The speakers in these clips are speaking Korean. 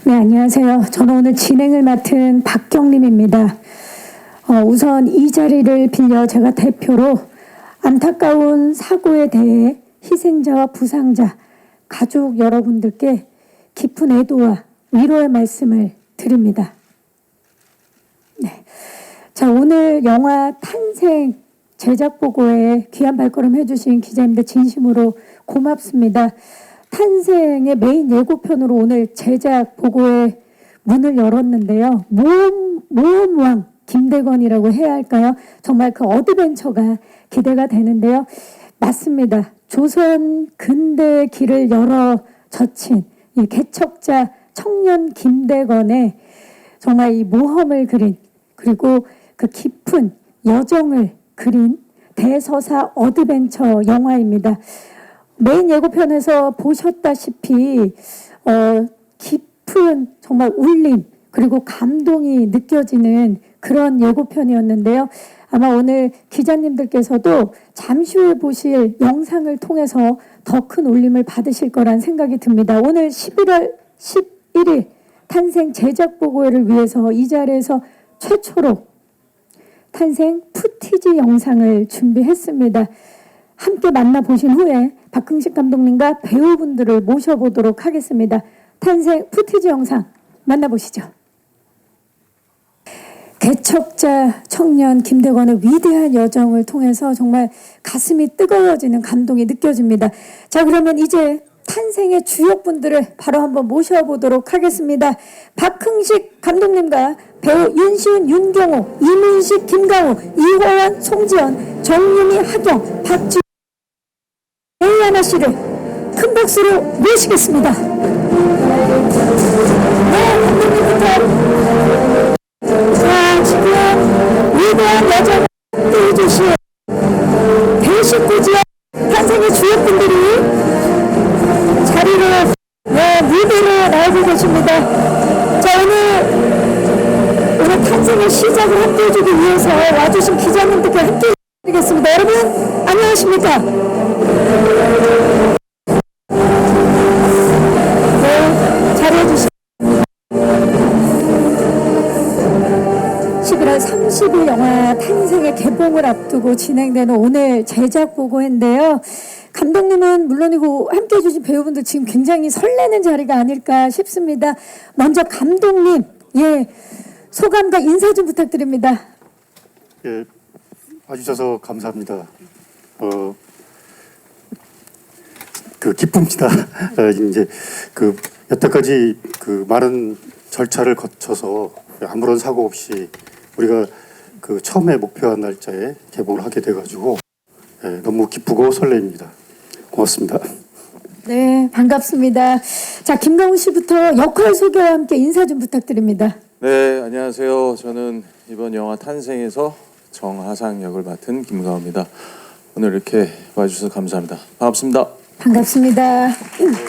네, 안녕하세요. 저는 오늘 진행을 맡은 박경림입니다. 우선 이 자리를 빌려 제가 대표로 안타까운 사고에 대해 희생자와 부상자, 가족 여러분들께 깊은 애도와 위로의 말씀을 드립니다. 네. 자, 오늘 영화 탄생 제작 보고에 귀한 발걸음 해주신 기자님들 진심으로 고맙습니다. 탄생의 메인 예고편으로 오늘 제작 보고에 문을 열었는데요. 모험왕 김대건이라고 해야 할까요? 정말 그 어드벤처가 기대가 되는데요. 맞습니다. 조선 근대의 길을 열어 젖힌 이 개척자 청년 김대건의 정말 이 모험을 그린, 그리고 그 깊은 여정을 그린 대서사 어드벤처 영화입니다. 메인 예고편에서 보셨다시피 깊은 정말 울림 그리고 감동이 느껴지는 그런 예고편이었는데요. 아마 오늘 기자님들께서도 잠시 후에 보실 영상을 통해서 더 큰 울림을 받으실 거란 생각이 듭니다. 오늘 11월 11일 탄생 제작 보고회를 위해서 이 자리에서 최초로 탄생 푸티지 영상을 준비했습니다. 함께 만나보신 후에 박흥식 감독님과 배우분들을 모셔보도록 하겠습니다. 탄생 푸티지 영상 만나보시죠. 개척자 청년 김대건의 위대한 여정을 통해서 정말 가슴이 뜨거워지는 감동이 느껴집니다. 자, 그러면 이제 탄생의 주역분들을 바로 한번 모셔보도록 하겠습니다. 박흥식 감독님과 배우 윤시은, 윤경호, 이문식, 김강우, 이호원, 송지연, 정유미, 하경, 박지우, 에이아나 씨를 큰 박수로 모시겠습니다. 네, 감독님부터. 자, 지금 위대한 여정을 함께해 주신 대식구 지역 탄생의 주역분들이 자리로, 무대로 나오고 계십니다. 자, 오늘 탄생의 시작을 함께해 주기 위해서 와주신 기자님들께 함께해 드리겠습니다. 여러분, 안녕하십니까? 네, 자리해 주시죠. 11월 30일 영화 탄생의 개봉을 앞두고 진행되는 오늘 제작 보고인데요. 감독님은 물론이고 함께해 주신 배우분들 지금 굉장히 설레는 자리가 아닐까 싶습니다. 먼저 감독님, 소감과 인사 좀 부탁드립니다. 예, 와주셔서 감사합니다. 기쁩니다. 이제 여태까지 많은 절차를 거쳐서 아무런 사고 없이 우리가 처음에 목표한 날짜에 개봉을 하게 돼가지고 너무 기쁘고 설레입니다. 고맙습니다. 네, 반갑습니다. 자, 김강우 씨부터 역할 소개와 함께 인사 좀 부탁드립니다. 네, 안녕하세요. 저는 이번 영화 탄생에서 정하상 역을 맡은 김강우입니다. 오늘 이렇게 와주셔서 감사합니다. 반갑습니다. 반갑습니다.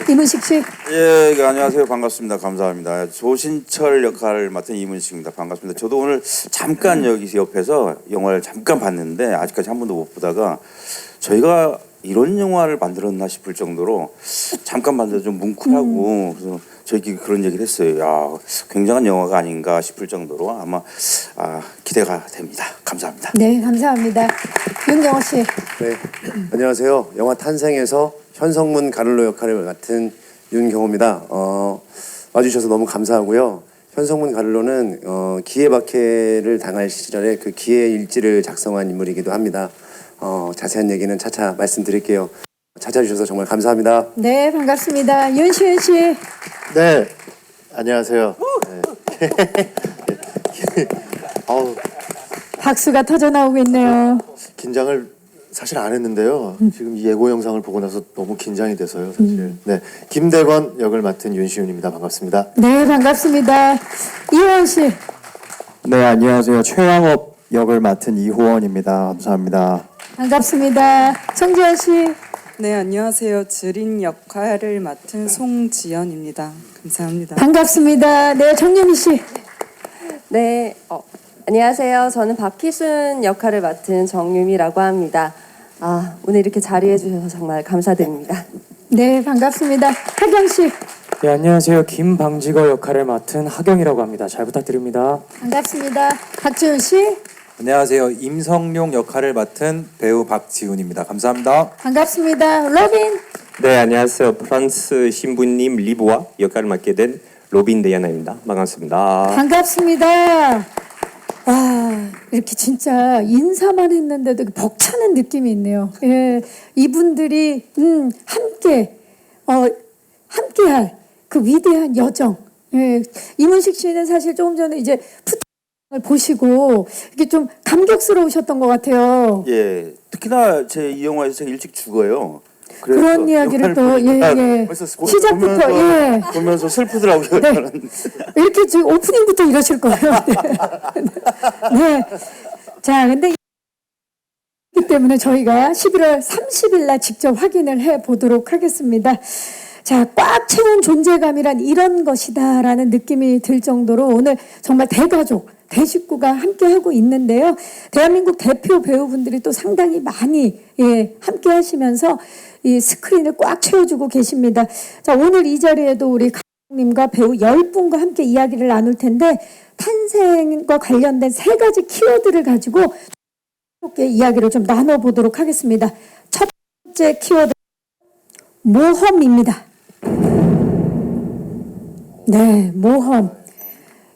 이문식 씨. 예, 안녕하세요. 반갑습니다. 감사합니다. 조신철 역할을 맡은 이문식입니다. 반갑습니다. 저도 오늘 잠깐 여기 옆에서 영화를 잠깐 봤는데 아직까지 한 번도 못 보다가 저희가 이런 영화를 만들었나 싶을 정도로 잠깐 봤는데 좀 뭉클하고 그래서 저희끼리 그런 얘기를 했어요. 야, 굉장한 영화가 아닌가 싶을 정도로 아마 기대가 됩니다. 감사합니다. 네, 감사합니다. 윤경호 씨. 네, 안녕하세요. 영화 탄생에서 현성문 가를로 역할을 맡은 윤경호입니다. 와주셔서 너무 감사하고요. 현성문 가를로는 기해박해를 당할 시절에 그 기해 일지를 작성한 인물이기도 합니다. 자세한 얘기는 차차 말씀드릴게요. 찾아주셔서 정말 감사합니다. 네, 반갑습니다. 윤시은 씨. 네, 안녕하세요. 네. 박수가 터져 나오고 있네요. 긴장을 사실 안 했는데요. 지금 이 예고 영상을 보고 나서 너무 긴장이 돼서요, 사실. 네, 김대건 역을 맡은 윤시윤입니다. 반갑습니다. 네, 반갑습니다. 이호원 씨. 네, 안녕하세요. 최양업 역을 맡은 이호원입니다. 감사합니다. 반갑습니다. 송지연 씨. 네, 안녕하세요. 지린 역할을 맡은 송지연입니다. 감사합니다. 반갑습니다. 네, 정유미 씨. 네, 안녕하세요. 저는 박희순 역할을 맡은 정유미라고 합니다. 오늘 이렇게 자리해 주셔서 정말 감사드립니다. 네, 반갑습니다. 하경 씨. 네, 안녕하세요. 김방직어 역할을 맡은 하경이라고 합니다. 잘 부탁드립니다. 반갑습니다. 박지훈 씨. 안녕하세요. 임성룡 역할을 맡은 배우 박지훈입니다. 감사합니다. 반갑습니다. 로빈. 네, 안녕하세요. 프랑스 신부님 리브와 역할을 맡게 된 로빈 데이아나입니다. 반갑습니다. 반갑습니다. 와, 이렇게 진짜 인사만 했는데도 벅차는 느낌이 있네요. 예, 이분들이 함께할 그 위대한 여정. 예, 이문식 씨는 사실 조금 전에 이제 푸트를 보시고 이게 좀 감격스러우셨던 것 같아요. 예, 특히나 제 이 영화에서 일찍 죽어요. 그런 이야기를 또 시작부터 보면서 슬프더라고요. 네. 저는. 이렇게 지금 오프닝부터 이러실 거예요. 네. 자, 근데 이 때문에 저희가 11월 30일 날 직접 확인을 해 보도록 하겠습니다. 자, 꽉 채운 존재감이란 이런 것이다라는 느낌이 들 정도로 오늘 정말 대가족, 대식구가 함께하고 있는데요. 대한민국 대표 배우분들이 또 상당히 많이 함께 하시면서 이 스크린을 꽉 채워주고 계십니다. 자, 오늘 이 자리에도 우리 감독님과 배우 10분과 함께 이야기를 나눌 텐데 탄생과 관련된 3가지 키워드를 가지고 함께 이야기를 좀 나눠보도록 하겠습니다. 첫 번째 키워드, 모험입니다. 네, 모험.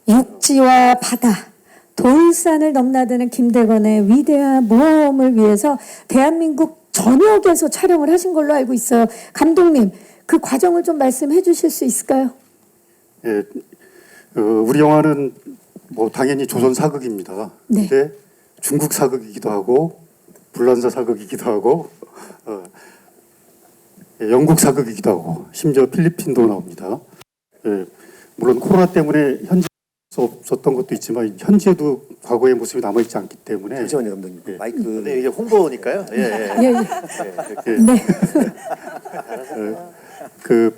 육지와 바다, 돌산을 넘나드는 김대건의 위대한 모험을 위해서 대한민국 전역에서 촬영을 하신 걸로 알고 있어요. 감독님, 그 과정을 좀 말씀해 주실 수 있을까요? 예, 우리 영화는 뭐 당연히 조선 사극입니다. 네. 근데 중국 사극이기도 하고 불란서 사극이기도 하고 영국 사극이기도 하고 심지어 필리핀도 나옵니다. 예, 물론 코로나 때문에 현지 없었던 것도 있지만 현지에도 과거의 모습이 남아 있지 않기 때문에. 잠시만요, 감독님. 예. 마이크. 네, 이게 홍보니까요. 예, 예. 예, 예. 네. 그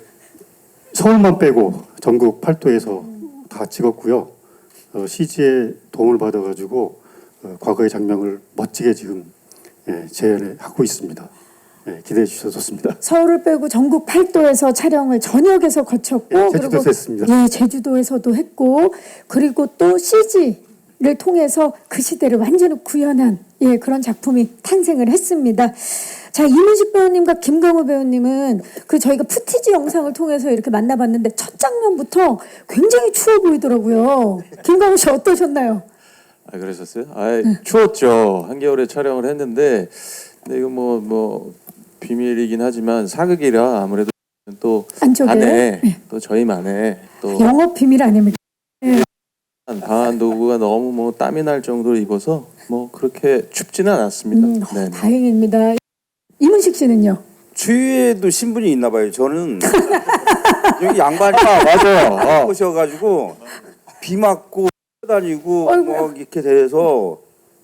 서울만 빼고 전국 8도에서 다 찍었고요. CG의 도움을 받아가지고 과거의 장면을 멋지게 지금 재현하고 있습니다. 기대해 주셔서 좋습니다. 서울을 빼고 전국 8도에서 촬영을 전역에서 거쳤고 제주도에서 했습니다. 예, 제주도에서도 했고 그리고 또 CG를 통해서 그 시대를 완전히 구현한 그런 작품이 탄생을 했습니다. 자, 이문식 배우님과 김강호 배우님은 그 저희가 푸티지 영상을 통해서 이렇게 만나봤는데 첫 장면부터 굉장히 추워 보이더라고요. 김강호 씨 어떠셨나요? 아, 그러셨어요? 추웠죠. 한겨울에 촬영을 했는데 근데 이거 뭐 비밀이긴 하지만 사극이라 아무래도 또 안쪽에 안에 또 저희만의 또 영업 비밀 아닙니까? 방한 도구가 너무 뭐 땀이 날 정도로 입어서 뭐 그렇게 춥지는 않았습니다. 네. 다행입니다. 이문식 씨는요? 주위에도 신분이 있나 봐요. 저는 여기 양반이 맞아요. 오셔가지고 비 맞고 다니고 뭐 이렇게 돼서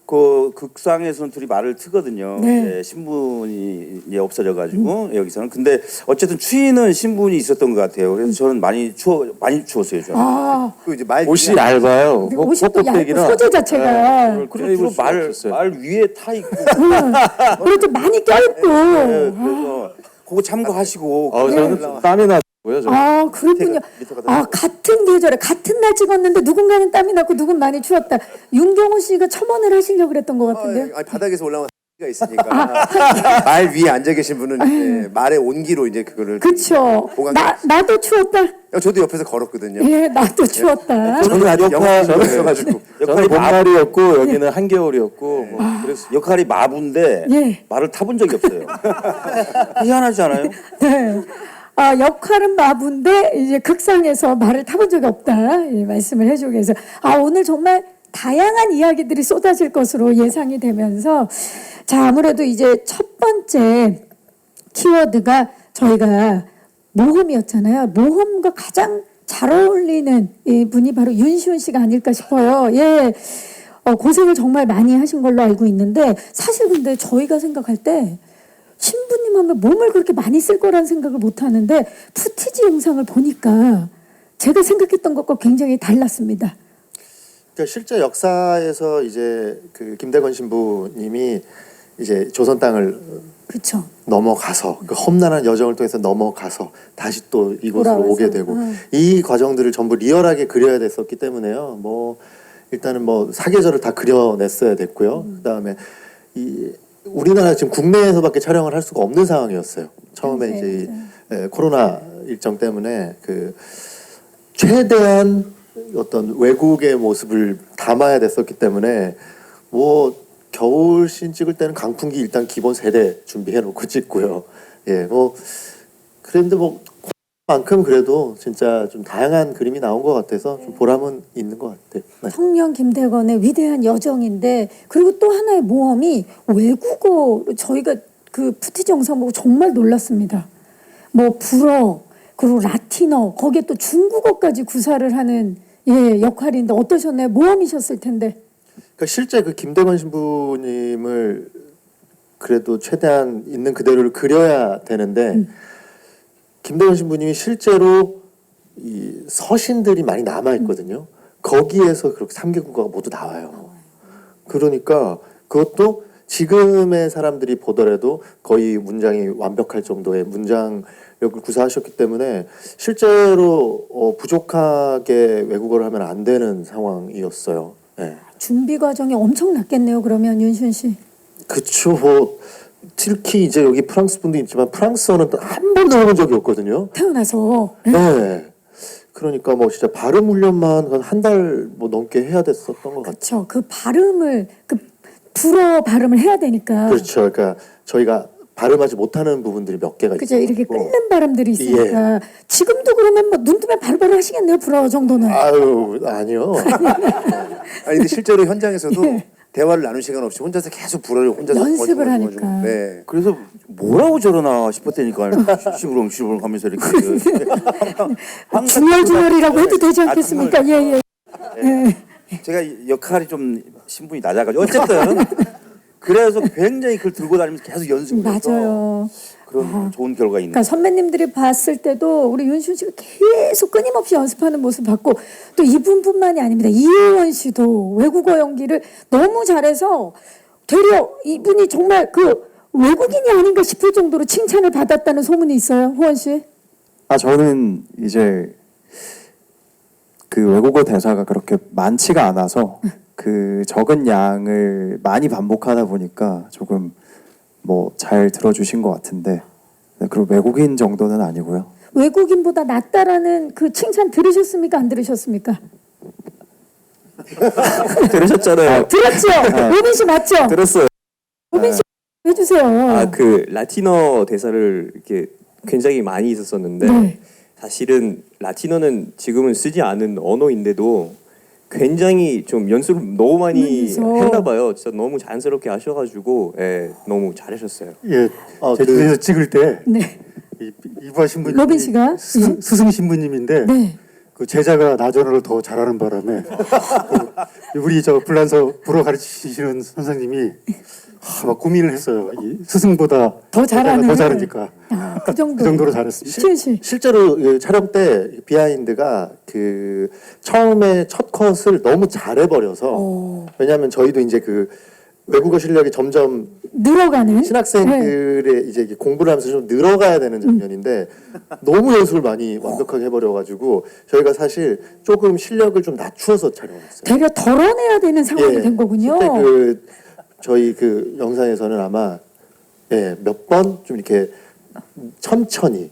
그 극상에서는 둘이 말을 트거든요. 네. 신분이 이제 없어져가지고 여기서는 근데 어쨌든 추위는 신분이 있었던 것 같아요. 그래서 저는 많이 추웠어요. 저는. 아, 그 이제 말 옷이 얇아요. 옷이 또 얇고 겉백이라. 소재 자체가 그리고 말 위에 타 있고 그리고 좀 많이 껴있고 그래서 그거 참고하시고. 저는 땀이 나고요. 아, 그렇군요. 아, 같은 계절에 같은 날 찍었는데 누군가는 땀이 났고 누군 많이 추웠다. 윤경호 씨가 첨언을 하시려고 그랬던 것 같은데요. 아니, 바닥에서 올라온 가 있으니까 말 위에 앉아 계신 분은 이제 말의 온기로 이제 그거를. 그쵸. 나도 추웠다. 저도 옆에서 걸었거든요. 예, 나도 추웠다. 저는 아직 영화를 써가지고. 저는 봄날이었고 여기는 한겨울이었고 뭐 그래서 역할이 마부인데 예. 말을 타본 적이 없어요. 희한하지 않아요? 네. 아, 역할은 마부인데 이제 극상에서 말을 타본 적이 없다. 말씀을 해주고 계서 오늘 정말 다양한 이야기들이 쏟아질 것으로 예상이 되면서 자, 아무래도 이제 첫 번째 키워드가 저희가 모험이었잖아요. 모험과 가장 잘 어울리는 이 분이 바로 윤시훈 씨가 아닐까 싶어요. 예. 고생을 정말 많이 하신 걸로 알고 있는데 사실 근데 저희가 생각할 때 신부님 하면 몸을 그렇게 많이 쓸 거라는 생각을 못 하는데 푸티지 영상을 보니까 제가 생각했던 것과 굉장히 달랐습니다. 그러니까 실제 역사에서 이제 그 김대건 신부님이 이제 조선 땅을 그렇죠. 넘어가서 그 험난한 여정을 통해서 넘어가서 다시 또 이곳으로 돌아와서. 오게 되고 이 과정들을 전부 리얼하게 그려야 됐었기 때문에요. 뭐 일단은 뭐 사계절을 다 그려냈어야 됐고요. 그다음에 이 우리나라 지금 국내에서밖에 촬영을 할 수가 없는 상황이었어요. 처음에 네, 이제 코로나 일정 때문에 그 최대한 어떤 외국의 모습을 담아야 됐었기 때문에 뭐 겨울씬 찍을 때는 강풍기 일단 기본 세대 준비해 놓고 찍고요. 예, 뭐 그런데 뭐 만큼 그래도 진짜 좀 다양한 그림이 나온 것 같아서 좀 보람은 있는 것 같아요. 네. 성령 김대건의 위대한 여정인데 그리고 또 하나의 모험이 외국어로 저희가 그 푸티지 영상 보고 정말 놀랐습니다. 뭐 불어 그리고 라틴어 거기에 또 중국어까지 구사를 하는 역할인데 어떠셨나요? 모험이셨을 텐데. 그러니까 실제 그 김대건 신부님을 그래도 최대한 있는 그대로를 그려야 되는데 김대건 신부님이 실제로 이 서신들이 많이 남아 있거든요. 거기에서 그렇게 3개 국어가 모두 나와요. 그러니까 그것도 지금의 사람들이 보더라도 거의 문장이 완벽할 정도의 문장력을 구사하셨기 때문에 실제로 부족하게 외국어를 하면 안 되는 상황이었어요. 네. 준비 과정이 엄청났겠네요. 그러면 윤시훈 씨. 그쵸. 뭐 특히 이제 여기 프랑스 분도 있지만 프랑스어는 한 번도 해본 적이 없거든요. 태어나서. 네. 그러니까 뭐 진짜 발음 훈련만 한 달 뭐 넘게 해야 됐었던 것 같아요. 그렇죠. 그 발음을 그 불어 발음을 해야 되니까. 그렇죠. 그러니까 저희가 발음하지 못하는 부분들이 몇 개가 그죠. 있어요. 이렇게 끊는 발음들이 있으니까. 지금도 그러면 뭐 눈 뜨면 바로바로 하시겠네요. 불어 정도는. 아유, 아니요. 아니 근데 실제로 현장에서도 대화를 나눌 시간 없이 혼자서 계속 불어를 혼자서 연습을 거짓거짓 하니까. 네. 그래서 뭐라고 저러나 싶었다니까 시부렁 하면서 이렇게 중얼중얼이라고 해도 되지 않겠습니까? 예. 제가 역할이 좀 신분이 낮아가지고 어쨌든 그래서 굉장히 그걸 들고 다니면서 계속 연습을 해서 맞아요. 그런 좋은 결과가 있는 그러니까 선배님들이 봤을 때도 우리 윤시훈 씨가 계속 끊임없이 연습하는 모습 봤고 또 이분뿐만이 아닙니다. 이혜원 씨도 외국어 연기를 너무 잘해서 되려 이분이 정말 그 외국인이 아닌가 싶을 정도로 칭찬을 받았다는 소문이 있어요. 호원 씨. 저는 이제 그 외국어 대사가 그렇게 많지가 않아서 그 적은 양을 많이 반복하다 보니까 조금 뭐 잘 들어주신 것 같은데 그리고 외국인 정도는 아니고요. 외국인보다 낫다라는 그 칭찬 들으셨습니까? 안 들으셨습니까? 들으셨잖아요. 들었죠? 로빈 씨 맞죠? 들었어요. 로빈 씨 해주세요. 그 라틴어 대사를 이렇게 굉장히 많이 있었었는데 네. 사실은 라틴어는 지금은 쓰지 않은 언어인데도 굉장히 좀 연습을 너무 많이 했나 봐요. 진짜 너무 자연스럽게 하셔가지고 너무 잘하셨어요. 예, 제주도에서 찍을 때 네. 이부하 신부님 로빈 씨가 스승 신부님인데 네. 그 제자가 나전어를 더 잘하는 바람에 우리 저 불란서 불어 가르치시는 선생님이 막 고민을 했어요. 이 스승보다 더 잘하는 더 잘하니까 그 정도로 잘했습니다. 시훈 씨. 실제로 그 촬영 때 비하인드가 그 처음에 첫 컷을 너무 잘해버려서 왜냐하면 저희도 이제 그 외국어 실력이 점점 늘어가는 신학생들의 이제 공부를 하면서 좀 늘어가야 되는 장면인데 너무 연습을 많이 완벽하게 해버려가지고 저희가 사실 조금 실력을 좀 낮추어서 촬영했어요. 되려 덜어내야 되는 상황이 된 거군요. 그때 그 저희 그 영상에서는 아마 몇 번 좀 이렇게 천천히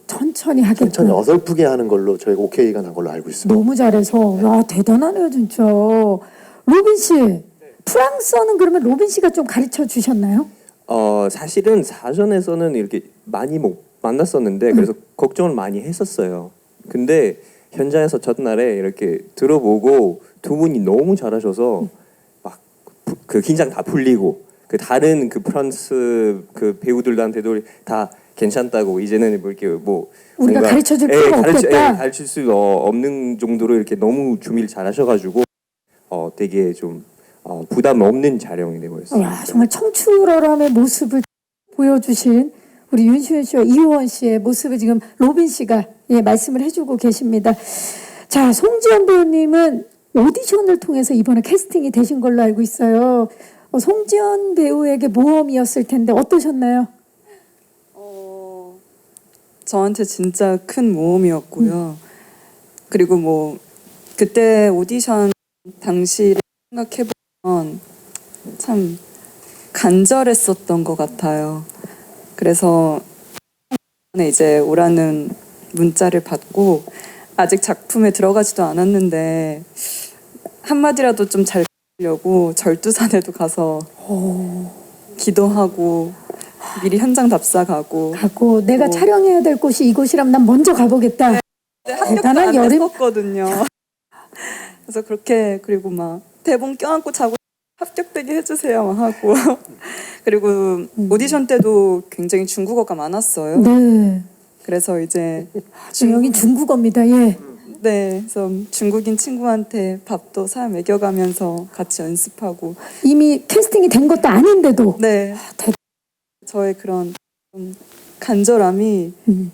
하겠죠. 어설프게 하는 걸로 저희가 오케이가 난 걸로 알고 있습니다. 너무 잘해서 야 대단하네요 진짜. 로빈 씨 프랑스어는 그러면 로빈 씨가 좀 가르쳐 주셨나요? 사실은 사전에서는 이렇게 많이 못 만났었는데 그래서 걱정을 많이 했었어요. 근데 현장에서 첫날에 이렇게 들어보고 두 분이 너무 잘하셔서 막 그 긴장 다 풀리고 그 다른 그 프랑스 그 배우들한테도 다 괜찮다고 이제는 뭐 이렇게 뭐 우리가 가르쳐 줄 필요가 없겠다. 가르칠 수 없는 정도로 이렇게 너무 준비를 잘하셔가지고 되게 좀 부담 없는 촬영이 되고있어요. 정말 청출어람의 모습을 보여주신 우리 윤시훈 씨와 이효원 씨의 모습을 지금 로빈 씨가 말씀을 해주고 계십니다. 자, 송지연 배우님은 오디션을 통해서 이번에 캐스팅이 되신 걸로 알고 있어요. 송지연 배우에게 모험이었을 텐데 어떠셨나요? 저한테 진짜 큰 모험이었고요. 그리고 뭐 그때 오디션 당시를 생각해보면 참 간절했었던 것 같아요. 그래서 이제 오라는 문자를 받고 아직 작품에 들어가지도 않았는데 한마디라도 좀 잘 하려고 절두산에도 가서 기도하고 미리 현장 답사 가고 내가 촬영해야 될 곳이 이곳이라면 난 먼저 가보겠다. 대단한 안 열임. 했었거든요. 그래서 그렇게 그리고 막 대본 껴안고 자고 합격되게 해주세요 막 하고 그리고 오디션 때도 굉장히 중국어가 많았어요. 네. 그래서 이제 여긴 중국어입니다. 예. 네, 그래서 중국인 친구한테 밥도 사 먹여가면서 같이 연습하고 이미 캐스팅이 된 것도 아닌데도. 네, 저의 그런 좀 간절함이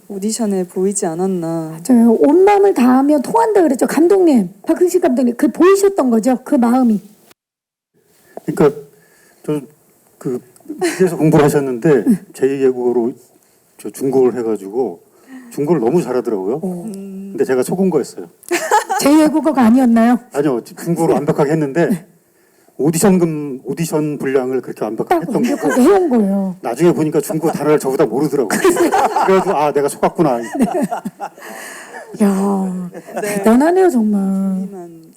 오디션에 보이지 않았나. 맞아요. 온 마음을 다하면 통한다 그랬죠. 감독님, 박흥식 감독님, 그 보이셨던 거죠. 그 마음이. 그러니까 저그 미국에서 공부를 하셨는데 제2외국어로 저 중국어를 해가지고 중국어를 너무 잘하더라고요. 근데 제가 속은 거였어요. 제2외국어가 아니었나요? 아니요, 중국어로 완벽하게 했는데 오디션 분량을 그렇게 완벽하게 했던 거고 완벽하게 해온 거예요. 나중에 보니까 중국어 단어를 저보다 모르더라고요. 그래가지고 아 내가 속았구나. 야, 대단하네요 정말.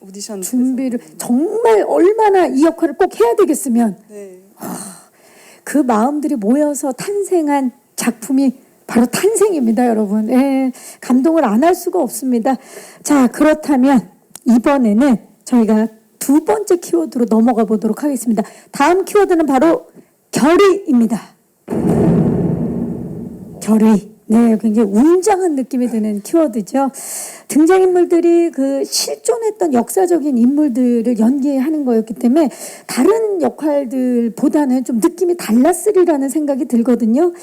오디션 준비를 정말 얼마나 이 역할을 꼭 해야 되겠으면 그 마음들이 모여서 탄생한 작품이 바로 탄생입니다, 여러분. 예, 감동을 안 할 수가 없습니다. 자, 그렇다면 이번에는 저희가 두 번째 키워드로 넘어가 보도록 하겠습니다. 다음 키워드는 바로 결의입니다. 결의. 네, 굉장히 웅장한 느낌이 드는 키워드죠. 등장인물들이 그 실존했던 역사적인 인물들을 연기하는 거였기 때문에 다른 역할들보다는 좀 느낌이 달랐으리라는 생각이 들거든요.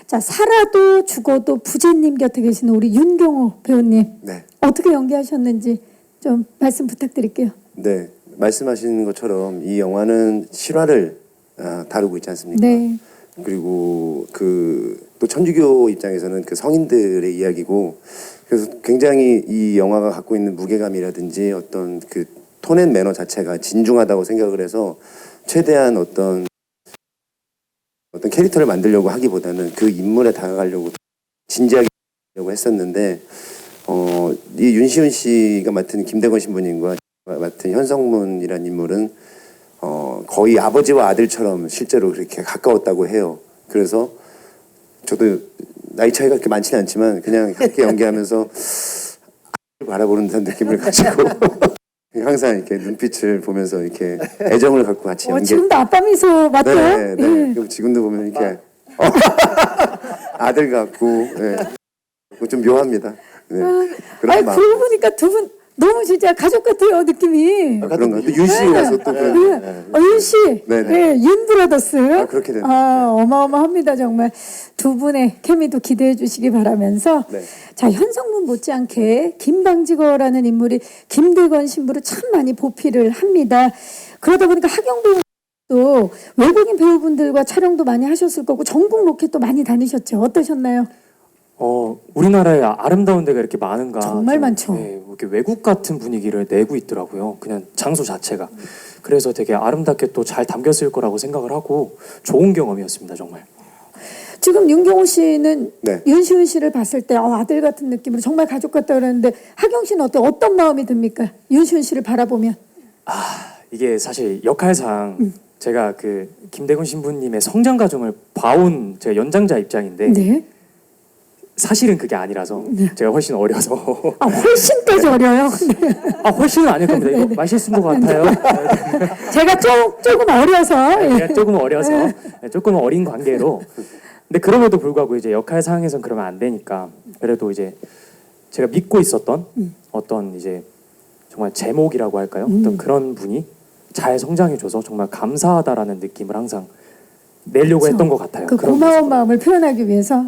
자, 살아도 죽어도 부제님 곁에 계시는 우리 윤경호 배우님. 네. 어떻게 연기하셨는지 좀 말씀 부탁드릴게요. 네, 말씀하신 것처럼 이 영화는 실화를 다루고 있지 않습니까? 네. 그리고 그 또 천주교 입장에서는 그 성인들의 이야기고, 그래서 굉장히 이 영화가 갖고 있는 무게감이라든지 어떤 그 톤 앤 매너 자체가 진중하다고 생각을 해서 최대한 어떤 캐릭터를 만들려고 하기보다는 그 인물에 다가가려고 진지하게 하려고 했었는데 이 윤시훈 씨가 맡은 김대건 신부님과 맡은 현성문이라는 인물은 거의 아버지와 아들처럼 실제로 그렇게 가까웠다고 해요. 그래서 저도 나이 차이가 그렇게 많지는 않지만 그냥 함께 연기하면서 바라보는 듯한 느낌을 가지고 항상 이렇게 눈빛을 보면서 이렇게 애정을 갖고 같이 연기. 지금도 아빠 미소 맞죠? 네, 네. 예. 그럼 지금도 보면 이렇게 아들 같고, 네. 좀 묘합니다. 네. 그런 마음. 그러고 보니까 두 분 너무 진짜 가족 같아요, 느낌이. 그런가? 또 윤 씨라서 또 그런. 윤 씨, 네네. 윤 브라더스. 그렇게 되네. 어마어마합니다, 정말. 두 분의 케미도 기대해 주시기 바라면서. 네. 자, 현성문 못지않게 김방직어라는 인물이 김대건 신부를 참 많이 보필을 합니다. 그러다 보니까 하경 배우도 외국인 배우분들과 촬영도 많이 하셨을 거고 전국 로켓도 많이 다니셨죠. 어떠셨나요? 우리나라에 아름다운 데가 이렇게 많은가. 정말 좀, 많죠. 네, 이렇게 외국 같은 분위기를 내고 있더라고요. 그냥 장소 자체가. 그래서 되게 아름답게 또 잘 담겼을 거라고 생각을 하고 좋은 경험이었습니다, 정말. 지금 윤경호 씨는 네. 윤시훈 씨를 봤을 때 아들 같은 느낌으로 정말 가족 같다 그러는데 하경 씨는 어떤 마음이 듭니까? 윤시훈 씨를 바라보면. 이게 사실 역할상 제가 그 김대건 신부님의 성장 과정을 봐온 제가 연장자 입장인데 네. 사실은 그게 아니라서 제가 훨씬 어려서 훨씬까지 어려요. 네. 훨씬은 아닐 겁니다. 이거 말실수인 것 같아요. 제가 조금 어려서. 제가 조금 어려서 조금 어린 관계로. 근데 그럼에도 불구하고 이제 역할상에선 그러면 안 되니까 그래도 이제 제가 믿고 있었던 어떤 이제 정말 제목이라고 할까요? 어떤 그런 분이 잘 성장해줘서 정말 감사하다라는 느낌을 항상 내려고 했던 것 같아요. 그 고마운 마음을 표현하기 위해서.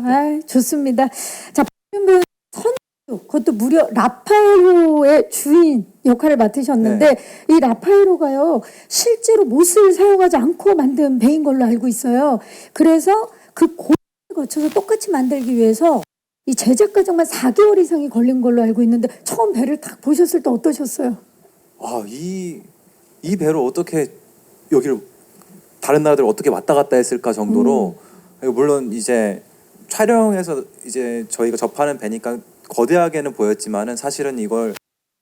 좋습니다. 자, 박윤 선수 그것도 무려 라파엘로의 주인 역할을 맡으셨는데 이 라파엘로가요 실제로 못을 사용하지 않고 만든 배인 걸로 알고 있어요. 그래서 그 고를 거쳐서 똑같이 만들기 위해서 이 제작 과정만 4개월 이상이 걸린 걸로 알고 있는데 처음 배를 딱 보셨을 때 어떠셨어요? 이 배로 어떻게 여기를 다른 나라들 어떻게 왔다 갔다 했을까 정도로 물론 이제 촬영에서 이제 저희가 접하는 배니까 거대하게는 보였지만은 사실은 이걸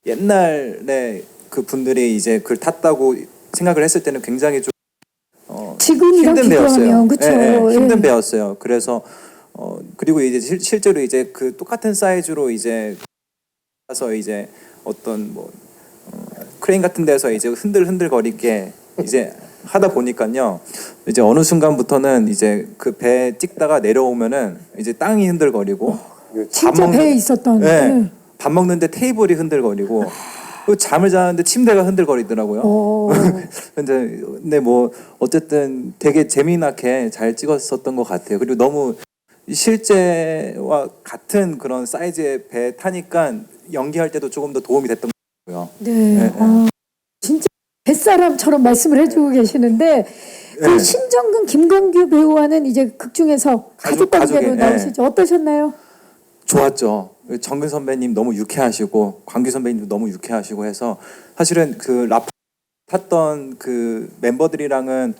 옛날에 그 분들이 이제 그걸 탔다고 생각을 했을 때는 굉장히 좀 지금이랑 힘든 배였어요. 비교하면 그렇죠. 힘든 배였어요. 그래서 그리고 이제 실제로 이제 그 똑같은 사이즈로 이제 가서 이제 어떤 뭐 크레인 같은 데서 이제 흔들흔들 거리게 이제 하다 보니까요. 이제 어느 순간부터는 이제 그 배 찍다가 내려오면은 이제 땅이 흔들거리고 진짜 배에 있었던. 네, 밥 먹는데 테이블이 흔들거리고 잠을 자는데 침대가 흔들거리더라고요. 근데 뭐 어쨌든 되게 재미나게 잘 찍었었던 것 같아요. 그리고 너무 실제와 같은 그런 사이즈의 배 타니까 연기할 때도 조금 더 도움이 됐던 것 같고요. 네. 진짜 뱃사람처럼 말씀을 해주고 계시는데 그 신정근 김광규 배우와는 이제 극 중에서 가족 관계로 나오시죠. 어떠셨나요? 좋았죠. 정근 선배님 너무 유쾌하시고 광규 선배님도 너무 유쾌하시고 해서 사실은 그 라파 탔던 그 멤버들이랑은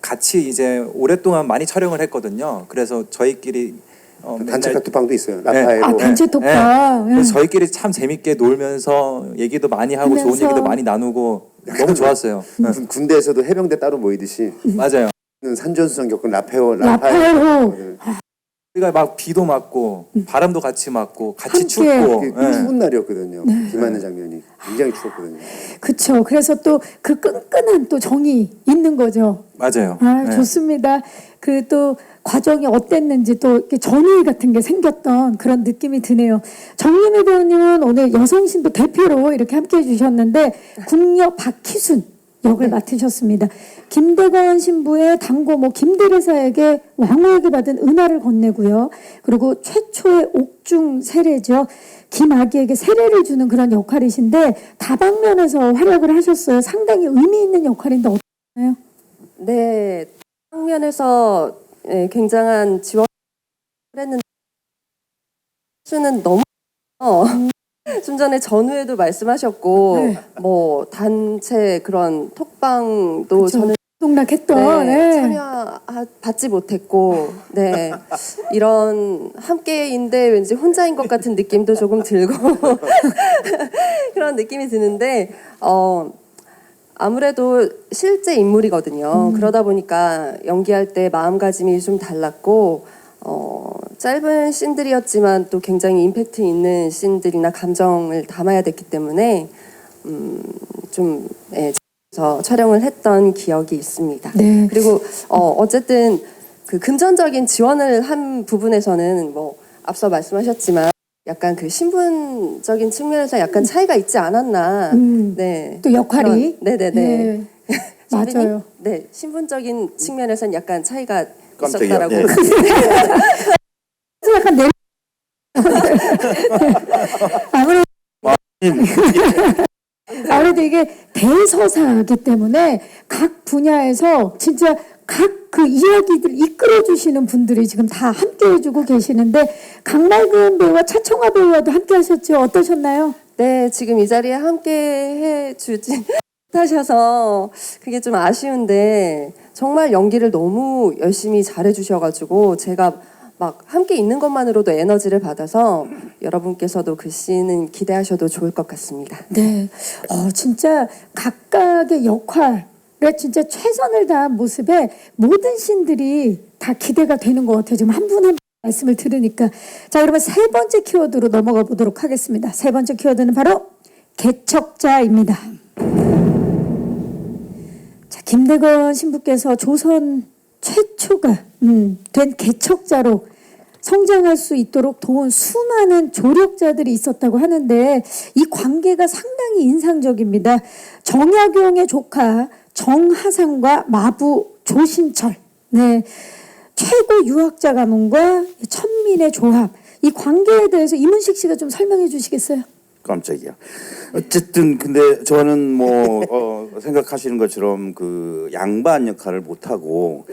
같이 이제 오랫동안 많이 촬영을 했거든요. 그래서 저희끼리 단체 카톡방도 있어요. 라파엘로. 단체 톡방. 그래서 저희끼리 참 재밌게 놀면서 얘기도 많이 하고 좋은 얘기도 많이 나누고 너무 좋았어요. 군대에서도 해병대 따로 모이듯이 맞아요. 산전수전 겪은 라파엘로. 우리가 막 비도 맞고 바람도 같이 맞고 같이 함께. 춥고 추운 날이었거든요. 비 맞는 장면이 굉장히 추웠거든요. 그렇죠. 그래서 또 그 끈끈한 또 정이 있는 거죠. 맞아요. 좋습니다. 그 또 과정이 어땠는지 또 이렇게 전의 같은 게 생겼던 그런 느낌이 드네요. 정유미 배우님은 오늘 여성신부 대표로 이렇게 함께해 주셨는데 궁녀 박희순 역을 맡으셨습니다. 김대건 신부의 당고모 김대리사에게 왕후에게 받은 은하를 건네고요. 그리고 최초의 옥중 세례죠. 김아기에게 세례를 주는 그런 역할이신데 다방면에서 활약을 하셨어요. 상당히 의미 있는 역할인데 어떠나요? 네, 방면에서 굉장한 지원을 했는데 수는 너무 좀 전에 전후에도 말씀하셨고 뭐 단체 그런 톡방도 그쵸. 저는 동락했던 참여 받지 못했고 이런 함께인데 왠지 혼자인 것 같은 느낌도 조금 들고 그런 느낌이 드는데 아무래도 실제 인물이거든요. 그러다 보니까 연기할 때 마음가짐이 좀 달랐고 짧은 씬들이었지만 또 굉장히 임팩트 있는 씬들이나 감정을 담아야 됐기 때문에 좀 촬영을 했던 기억이 있습니다. 네. 그리고 어쨌든 그 금전적인 지원을 한 부분에서는 뭐 앞서 말씀하셨지만 약간 그 신분적인 측면에서 약간 차이가 있지 않았나. 네. 또 역할이. 네네네. 맞아요. 네, 신분적인 측면에서는 약간 차이가 깜짝이야. 있었다라고. 약간 아무래도 이게 대서사이기 때문에 각 분야에서 진짜 각 그 이야기들 이끌어주시는 분들이 지금 다 함께해주고 계시는데 강말근 배우와 차청화 배우와도 함께하셨죠. 어떠셨나요? 네, 지금 이 자리에 함께 해주지 못하셔서 그게 좀 아쉬운데 정말 연기를 너무 열심히 잘해주셔가지고 제가 막 함께 있는 것만으로도 에너지를 받아서 여러분께서도 그 씬은 기대하셔도 좋을 것 같습니다. 네, 진짜 각각의 역할에 진짜 최선을 다한 모습에 모든 씬들이 다 기대가 되는 것 같아요. 지금 한 분 한 분 말씀을 들으니까. 자, 그러면 세 번째 키워드로 넘어가 보도록 하겠습니다. 세 번째 키워드는 바로 개척자입니다. 자, 김대건 신부께서 조선 최초가 된 개척자로 성장할 수 있도록 도운 수많은 조력자들이 있었다고 하는데 이 관계가 상당히 인상적입니다. 정약용의 조카 정하상과 마부 조신철, 네, 최고 유학자 가문과 천민의 조합, 이 관계에 대해서 이문식 씨가 좀 설명해 주시겠어요? 깜짝이야. 어쨌든 근데 저는 뭐 생각하시는 것처럼 그 양반 역할을 못 하고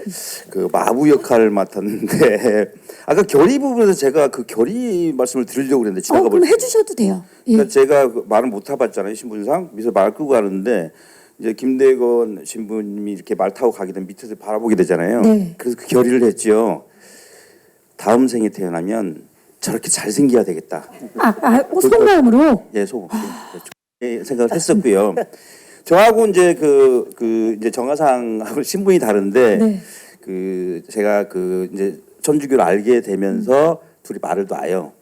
그 마부 역할을 맡았는데 아까 결의 부분에서 제가 그 결의 말씀을 드리려고 그랬는데 지나가 그럼 버렸어요. 해주셔도 돼요. 예. 그러니까 제가 그 말을 못 타봤잖아요, 신분상. 그래서 말 끄고 가는데 이제 김대건 신부님이 이렇게 말 타고 가게 되면 밑에서 바라보게 되잖아요. 네. 그래서 그 결의를 했죠. 다음 생에 태어나면 저렇게 잘생겨야 되겠다. 속마음으로. 예, 생각을 했었고요. 저하고 이제 그 이제 정하상하고 신분이 다른데 네. 그 제가 그 이제 천주교를 알게 되면서 둘이 말을 놔요.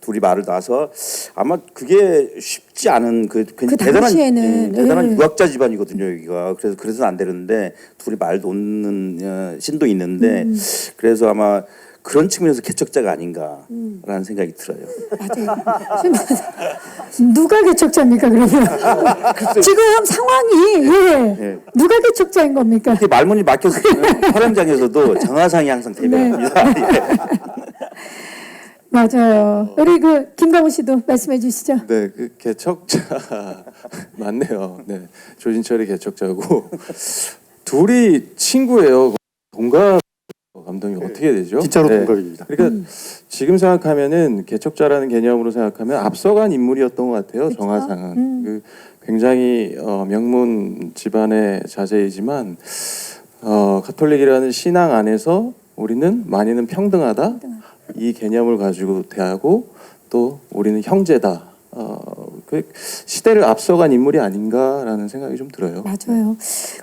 둘이 말을 놔서 아마 그게 쉽지 않은 그 당시에는 대단한 예. 유학자 집안이거든요, 여기가. 그래서는 안 되는데 둘이 말 놓는 신도 있는데 그래서 아마 그런 측면에서 개척자가 아닌가라는 생각이 들어요. 맞아요. 누가 개척자입니까 그러면? 지금 상황이 예. 누가 개척자인 겁니까? 이렇게 말문이 막혔으면 촬영장에서도 정하상이 항상 대변합니다. 맞아요. 우리 그 김강호 씨도 말씀해 주시죠. 네, 그 개척자 맞네요. 네, 조진철이 개척자고 둘이 친구예요. 동갑 감독이 어떻게 되죠? 진짜로 네. 동갑입니다. 그러니까 지금 생각하면은 개척자라는 개념으로 생각하면 앞서간 인물이었던 것 같아요. 정하상은 그 굉장히 명문 집안의 자제이지만 가톨릭이라는 신앙 안에서 우리는 많이는 평등하다. 이 개념을 가지고 대하고 또 우리는 형제다. 그 시대를 앞서간 인물이 아닌가라는 생각이 좀 들어요. 맞아요.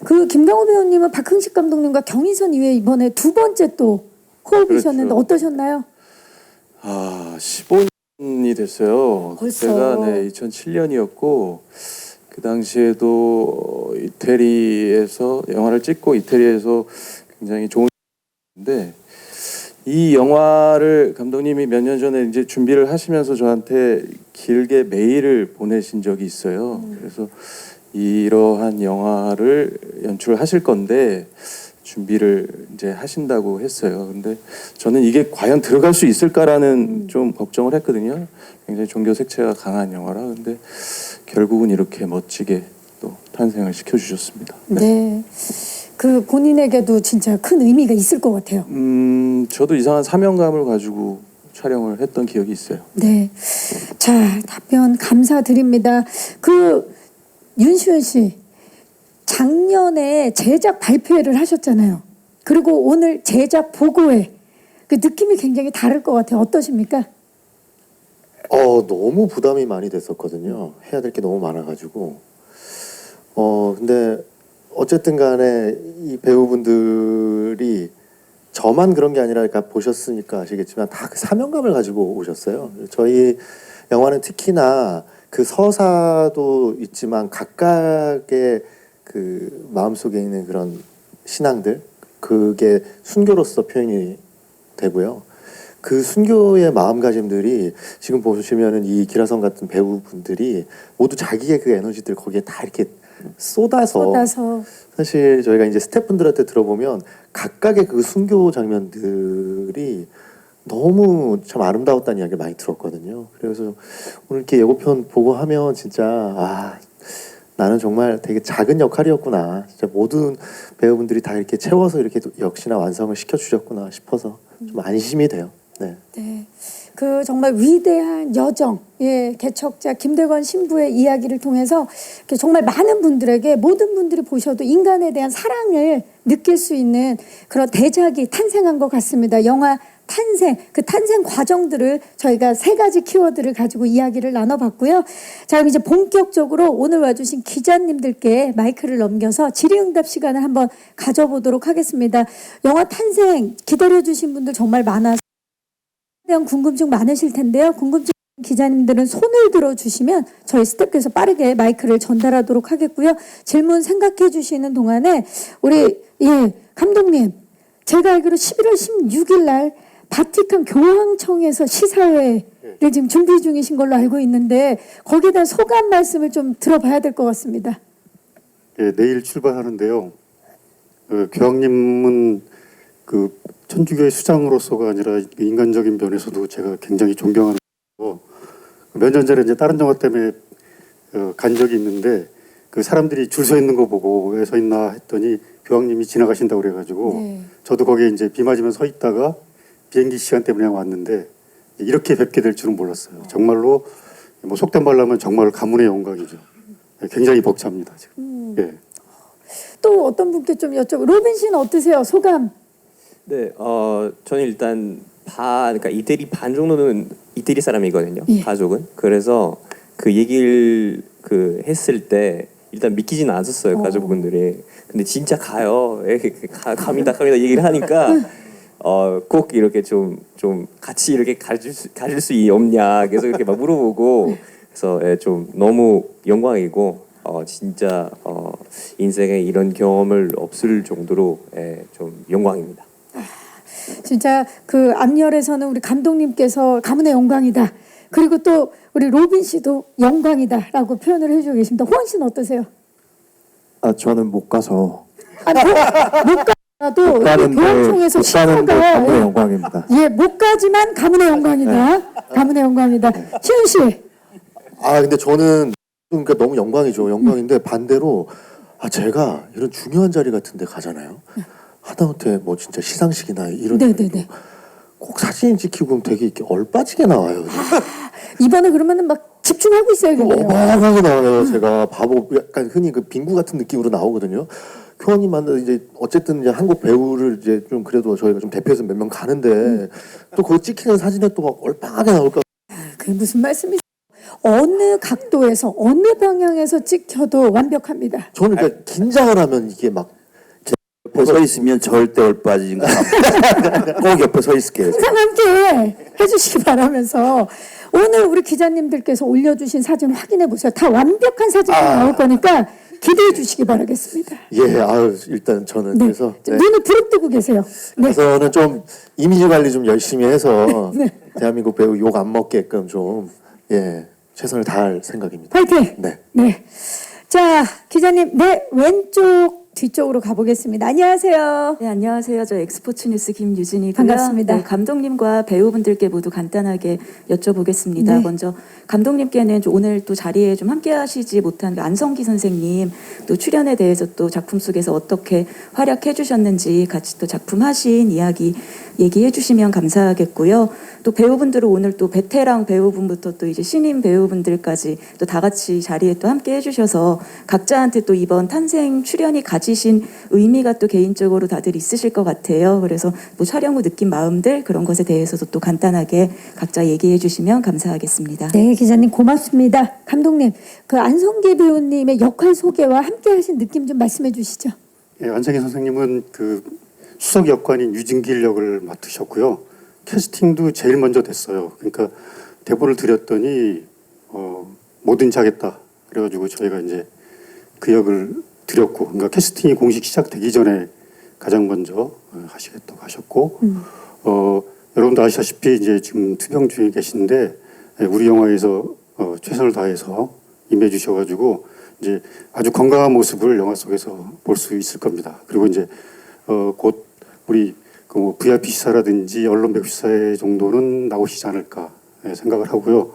그 김강호 배우님은 박흥식 감독님과 경인선 이후에 이번에 두 번째 또 호흡이셨는데 그렇죠. 어떠셨나요? 15년이 됐어요. 벌써. 제가 2007년이었고 그 당시에도 이태리에서 영화를 찍고 이태리에서 굉장히 좋은 인데 이 영화를 감독님이 몇 년 전에 이제 준비를 하시면서 저한테 길게 메일을 보내신 적이 있어요. 그래서 이러한 영화를 연출하실 건데 준비를 이제 하신다고 했어요. 근데 저는 이게 과연 들어갈 수 있을까라는 좀 걱정을 했거든요. 굉장히 종교 색채가 강한 영화라. 근데 결국은 이렇게 멋지게 또 탄생을 시켜주셨습니다. 네. 그 본인에게도 진짜 큰 의미가 있을 것 같아요. 저도 이상한 사명감을 가지고 촬영을 했던 기억이 있어요. 네. 자, 답변 감사드립니다. 그 윤시현 씨 작년에 제작 발표회를 하셨잖아요. 그리고 오늘 제작 보고회 그 느낌이 굉장히 다를 것 같아요. 어떠십니까? 너무 부담이 많이 됐었거든요. 해야 될 게 너무 많아가지고. 근데 어쨌든 간에 이 배우분들이 저만 그런 게 아니라 그러니까 보셨으니까 아시겠지만 다 그 사명감을 가지고 오셨어요. 저희 영화는 특히나 그 서사도 있지만 각각의 그 마음속에 있는 그런 신앙들 그게 순교로서 표현이 되고요. 그 순교의 마음가짐들이 지금 보시면은 이 기라성 같은 배우분들이 모두 자기의 그 에너지들 거기에 다 이렇게 쏟아서 사실 저희가 이제 스태프분들한테 들어보면 각각의 그 순교 장면들이 너무 참 아름다웠다는 이야기를 많이 들었거든요. 그래서 오늘 이렇게 예고편 보고 하면 진짜 나는 정말 되게 작은 역할이었구나. 진짜 모든 배우분들이 다 이렇게 채워서 이렇게 역시나 완성을 시켜주셨구나 싶어서 좀 안심이 돼요. 네. 네. 그 정말 위대한 여정, 개척자 김대건 신부의 이야기를 통해서 정말 많은 분들에게 모든 분들이 보셔도 인간에 대한 사랑을 느낄 수 있는 그런 대작이 탄생한 것 같습니다. 영화 탄생, 그 탄생 과정들을 저희가 3가지 키워드를 가지고 이야기를 나눠봤고요. 자, 그럼 이제 본격적으로 오늘 와주신 기자님들께 마이크를 넘겨서 질의응답 시간을 한번 가져보도록 하겠습니다. 영화 탄생 기다려주신 분들 정말 많아서 대한 궁금증 많으실 텐데요. 궁금증 기자님들은 손을 들어주시면 저희 스태프께서 빠르게 마이크를 전달하도록 하겠고요. 질문 생각해 주시는 동안에 우리 감독님, 제가 알기로 11월 16일 날 바티칸 교황청에서 시사회를 지금 준비 중이신 걸로 알고 있는데 거기에 대한 소감 말씀을 좀 들어봐야 될 것 같습니다. 네, 내일 출발하는데요. 교황님은 그 천주교의 수장으로서가 아니라 인간적인 면에서도 제가 굉장히 존경하는 거. 몇 년 전에 이제 다른 영화 때문에 간 적이 있는데 그 사람들이 줄 서 있는 거 보고 왜 서 있나 했더니 교황님이 지나가신다고 그래가지고 네. 저도 거기에 이제 비 맞으면 서 있다가 비행기 시간 때문에 왔는데 이렇게 뵙게 될 줄은 몰랐어요. 정말로 뭐 속된 말로 하면 정말 가문의 영광이죠. 굉장히 벅찹니다 지금. 예. 또 어떤 분께 좀 여쭤보. 로빈 씨는 어떠세요? 소감? 네, 저는 일단 그러니까 이태리 반 정도는 이태리 사람이거든요. 예. 가족은. 그래서 그 얘기를 했을 때 일단 믿기지는 않았어요, 가족분들이. 근데 진짜 가요. 갑니다 얘기를 하니까 꼭 이렇게 좀 같이 이렇게 가질 수 없냐 계속 이렇게 막 물어보고 그래서 좀 너무 영광이고 진짜 인생에 이런 경험을 없을 정도로 좀 영광입니다. 진짜 그 앞열에서는 우리 감독님께서 가문의 영광이다. 그리고 또 우리 로빈 씨도 영광이다라고 표현을 해주고 계십니다. 호원 씨는 어떠세요? 아 저는 못 가서 못 가도 가는데 교황청에서 못 가는데 시도가 가문의 영광입니다. 예, 못 가지만 가문의 영광이다. 가문의 영광이다. 시은 씨. 아 근데 저는 그러니까 너무 영광이죠. 영광인데 반대로 제가 이런 중요한 자리 같은데 가잖아요. 하다못해 뭐 진짜 시상식이나 이런 네네네. 꼭 사진 찍히고 그럼 되게 이렇게 얼빠지게 나와요. 이번에 그러면은 막 집중하고 있어야겠네요. 어마어마하게 나와요. 제가 바보 약간 흔히 그 빙구 같은 느낌으로 나오거든요. 교황님 만나 이제 어쨌든 이제 한국 배우를 이제 좀 그래도 저희가 좀 대표해서 몇 명 가는데 또 거기 찍히는 사진에 또 막 얼빵하게 나올까. 그게 무슨 말씀이세요? 어느 각도에서 어느 방향에서 찍혀도 완벽합니다. 저는 그러니까 긴장을 하면 이게 막 옆에 서 있으면 절대 얼빠지는 거 꼭 옆에 서 있을게요. 항상 함께 해주시기 바라면서 오늘 우리 기자님들께서 올려주신 사진 확인해 보세요. 다 완벽한 사진이 나올 거니까 기대해 주시기 바라겠습니다. 예, 일단 저는 네. 그래서 눈을 부릅뜨고 계세요. 네. 그래서는 좀 이미지 관리 좀 열심히 해서 네. 대한민국 배우 욕 안 먹게끔 좀 최선을 다할 생각입니다. 파이팅! 네. 네. 자, 기자님, 내 왼쪽 뒤쪽으로 가보겠습니다. 안녕하세요. 네, 안녕하세요. 저 엑스포츠 뉴스 김유진이고요. 반갑습니다. 네, 감독님과 배우분들께 모두 간단하게 여쭤보겠습니다. 네. 먼저 감독님께는 오늘 또 자리에 좀 함께하시지 못한 안성기 선생님 또 출연에 대해서 또 작품 속에서 어떻게 활약해 주셨는지 같이 또 작품 하신 이야기 얘기해 주시면 감사하겠고요. 또 배우분들은 오늘 또 베테랑 배우분부터 또 이제 신인 배우분들까지 또 다 같이 자리에 또 함께 해주셔서 각자한테 또 이번 탄생 출연이 가지신 의미가 또 개인적으로 다들 있으실 것 같아요. 그래서 뭐 촬영 후 느낀 마음들 그런 것에 대해서도 또 간단하게 각자 얘기해 주시면 감사하겠습니다. 네, 기자님 고맙습니다. 감독님, 그 안성기 배우님의 역할 소개와 함께 하신 느낌 좀 말씀해 주시죠. 예, 안성기 선생님은 그 수석 역관인 유진길 역을 맡으셨고요. 캐스팅도 제일 먼저 됐어요. 그러니까 대본을 드렸더니 뭐든지 하겠다. 그래가지고 저희가 이제 그 역을 드렸고, 그러니까 캐스팅이 공식 시작되기 전에 가장 먼저 하시겠다고 하셨고, 여러분도 아시다시피 이제 지금 투병 중에 계신데 우리 영화에서 최선을 다해서 임해주셔가지고 이제 아주 건강한 모습을 영화 속에서 볼 수 있을 겁니다. 그리고 이제 곧 우리 그 VIP 시사라든지 언론 배우 시사회 정도는 나오시지 않을까 생각을 하고요.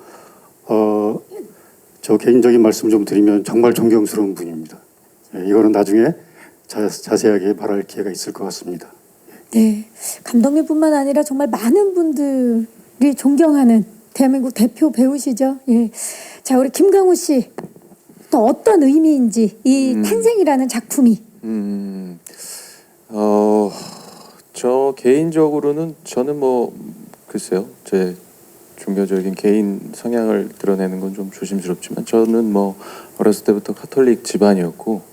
저 개인적인 말씀 좀 드리면 정말 존경스러운 분입니다. 이거는 나중에 자세하게 말할 기회가 있을 것 같습니다. 네, 감독님뿐만 아니라 정말 많은 분들이 존경하는 대한민국 대표 배우시죠. 예, 자 우리 김강우 씨, 또 어떤 의미인지 이 탄생이라는 작품이. 저 개인적으로는 저는 뭐 글쎄요, 제 종교적인 개인 성향을 드러내는 건 좀 조심스럽지만 저는 뭐 어렸을 때부터 카톨릭 집안이었고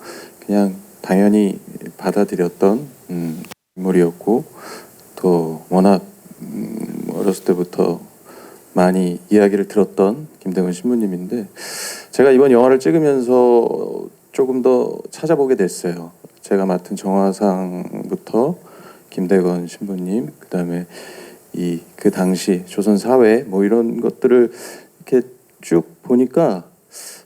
그냥 당연히 받아들였던 인물이었고 또 워낙 어렸을 때부터 많이 이야기를 들었던 김대건 신부님인데 제가 이번 영화를 찍으면서 조금 더 찾아보게 됐어요. 제가 맡은 정화상부터 김대건 신부님, 그다음에 그 당시 조선 사회 뭐 이런 것들을 이렇게 쭉 보니까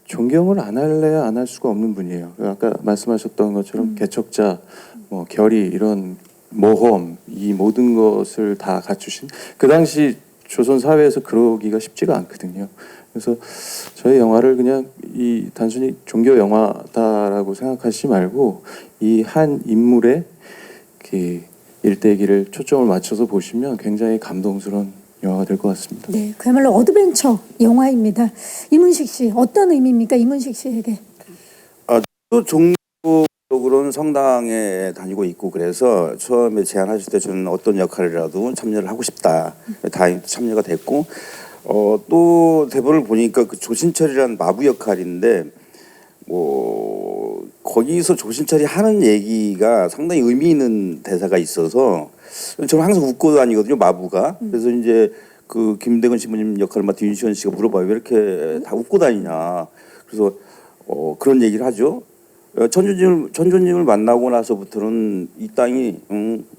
존경을 안 할래야 안 할 수가 없는 분이에요. 아까 말씀하셨던 것처럼 개척자, 뭐 결의 이런 모험 이 모든 것을 다 갖추신 그 당시 조선 사회에서 그러기가 쉽지가 않거든요. 그래서 저희 영화를 그냥 이 단순히 종교 영화다라고 생각하시지 말고 이 한 인물의 그 일대기를 초점을 맞춰서 보시면 굉장히 감동스러운 영화가 될 것 같습니다. 네, 그야말로 어드벤처 영화입니다. 이문식 씨 어떤 의미입니까? 이문식 씨에게. 또 종교적으로는 성당에 다니고 있고 그래서 처음에 제안하실 때 저는 어떤 역할이라도 참여를 하고 싶다. 다행히 참여가 됐고 또 대본을 보니까 그 조신철이라는 마부 역할인데 뭐 거기서 조신철이 하는 얘기가 상당히 의미 있는 대사가 있어서 저는 항상 웃고 다니거든요, 마부가. 그래서 이제 그 김대건 신부님 역할을 맡은 윤시원 씨가 물어봐요, 왜 이렇게 다 웃고 다니냐. 그래서 그런 얘기를 하죠. 천주님을 만나고 나서부터는 이 땅이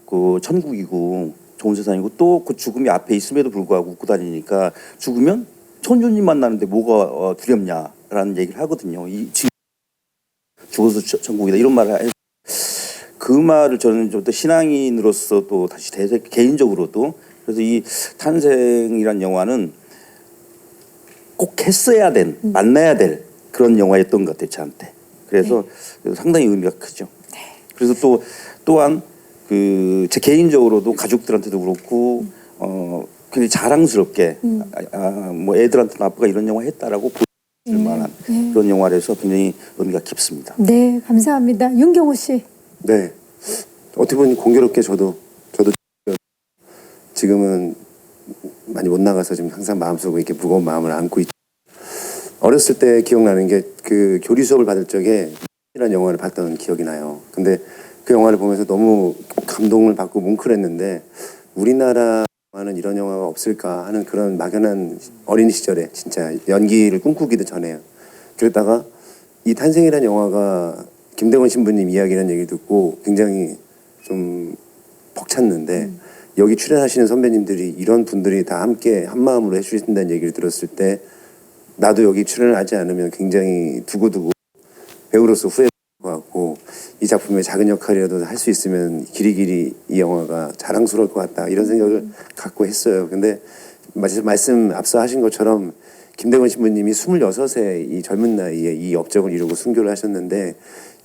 그 천국이고 좋은 세상이고 또 그 죽음이 앞에 있음에도 불구하고 웃고 다니니까 죽으면 천주님 만나는데 뭐가 두렵냐라는 얘기를 하거든요. 죽어서 천국이다 이런 말을 해서 그 말을 저는 좀 더 신앙인으로서 또 다시 개인적으로도 그래서 이 탄생이란 영화는 꼭 했어야 된 만나야 될 그런 영화였던 것 같아요, 저한테. 그래서 상당히 의미가 크죠. 그래서 또한 그 제 개인적으로도 가족들한테도 그렇고 굉장히 자랑스럽게 뭐 애들한테는 아빠가 이런 영화 했다라고 보여줄 만한 그런 영화라서 굉장히 의미가 깊습니다. 네, 감사합니다. 윤경호 씨. 네. 어떻게 보면 공교롭게 저도 지금은 많이 못 나가서 지금 항상 마음속에 이렇게 무거운 마음을 안고 있죠. 어렸을 때 기억나는 게 그 교리 수업을 받을 적에 이라는 영화를 봤던 기억이 나요. 근데 그 영화를 보면서 너무 감동을 받고 뭉클했는데 우리나라에는 이런 영화가 없을까 하는 그런 막연한 어린 시절에 진짜 연기를 꿈꾸기도 전에요. 그러다가 이 탄생이라는 영화가 김대건 신부님 이야기라는 얘기를 듣고 굉장히 좀 벅찼는데 여기 출연하시는 선배님들이 이런 분들이 다 함께 한 마음으로 해주신다는 얘기를 들었을 때 나도 여기 출연을 하지 않으면 굉장히 두고두고 배우로서 후회할 것 같고 이 작품의 작은 역할이라도 할 수 있으면 길이길이 이 영화가 자랑스러울 것 같다 이런 생각을 갖고 했어요. 근데 말씀 앞서 하신 것처럼 김대건 신부님이 26세 이 젊은 나이에 이 업적을 이루고 순교를 하셨는데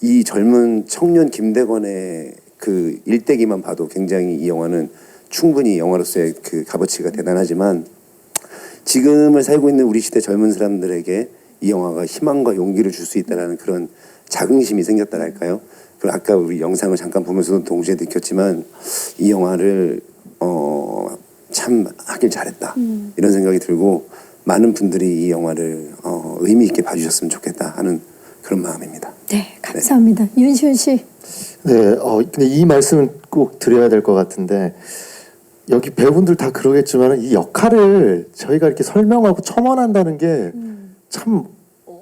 이 젊은 청년 김대건의 그 일대기만 봐도 굉장히 이 영화는 충분히 영화로서의 그 값어치가 대단하지만 지금을 살고 있는 우리 시대 젊은 사람들에게 이 영화가 희망과 용기를 줄 수 있다는 그런 자긍심이 생겼다랄까요? 그리고 아까 우리 영상을 잠깐 보면서도 동시에 느꼈지만 이 영화를 참 하길 잘했다 이런 생각이 들고 많은 분들이 이 영화를 의미 있게 봐주셨으면 좋겠다 하는 그런 마음입니다. 네, 감사합니다. 윤시훈 씨. 네, 근데 이 말씀은 꼭 드려야 될 것 같은데 여기 배우분들 다 그러겠지만 이 역할을 저희가 이렇게 설명하고 첨언한다는 게 참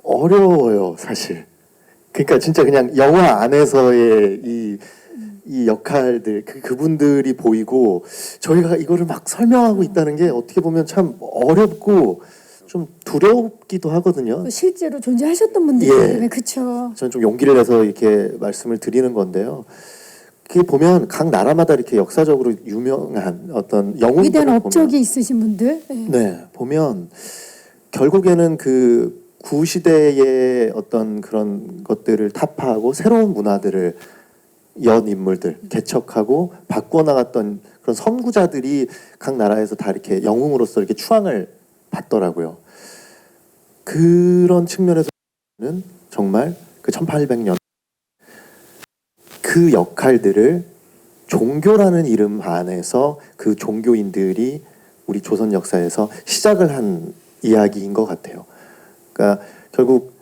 어려워요, 사실. 그러니까 진짜 그냥 영화 안에서의 이 역할들 그분들이 보이고 저희가 이거를 막 설명하고 있다는 게 어떻게 보면 참 어렵고 좀 두렵기도 하거든요. 실제로 존재하셨던 분들이 때문에 그렇죠. 저는 좀 용기를 내서 이렇게 말씀을 드리는 건데요. 그게 보면 각 나라마다 이렇게 역사적으로 유명한 어떤 영웅들을 위대한 보면 업적이 있으신 분들. 네, 보면 결국에는 그 구시대의 어떤 그런 것들을 타파하고 새로운 문화들을 연 인물들 개척하고 바꾸어 나갔던 그런 선구자들이 각 나라에서 다 이렇게 영웅으로서 이렇게 추앙을 받더라고요. 그런 측면에서는 정말 그 1800년 그 역할들을 종교라는 이름 안에서 그 종교인들이 우리 조선 역사에서 시작을 한 이야기인 것 같아요. 그러니까 결국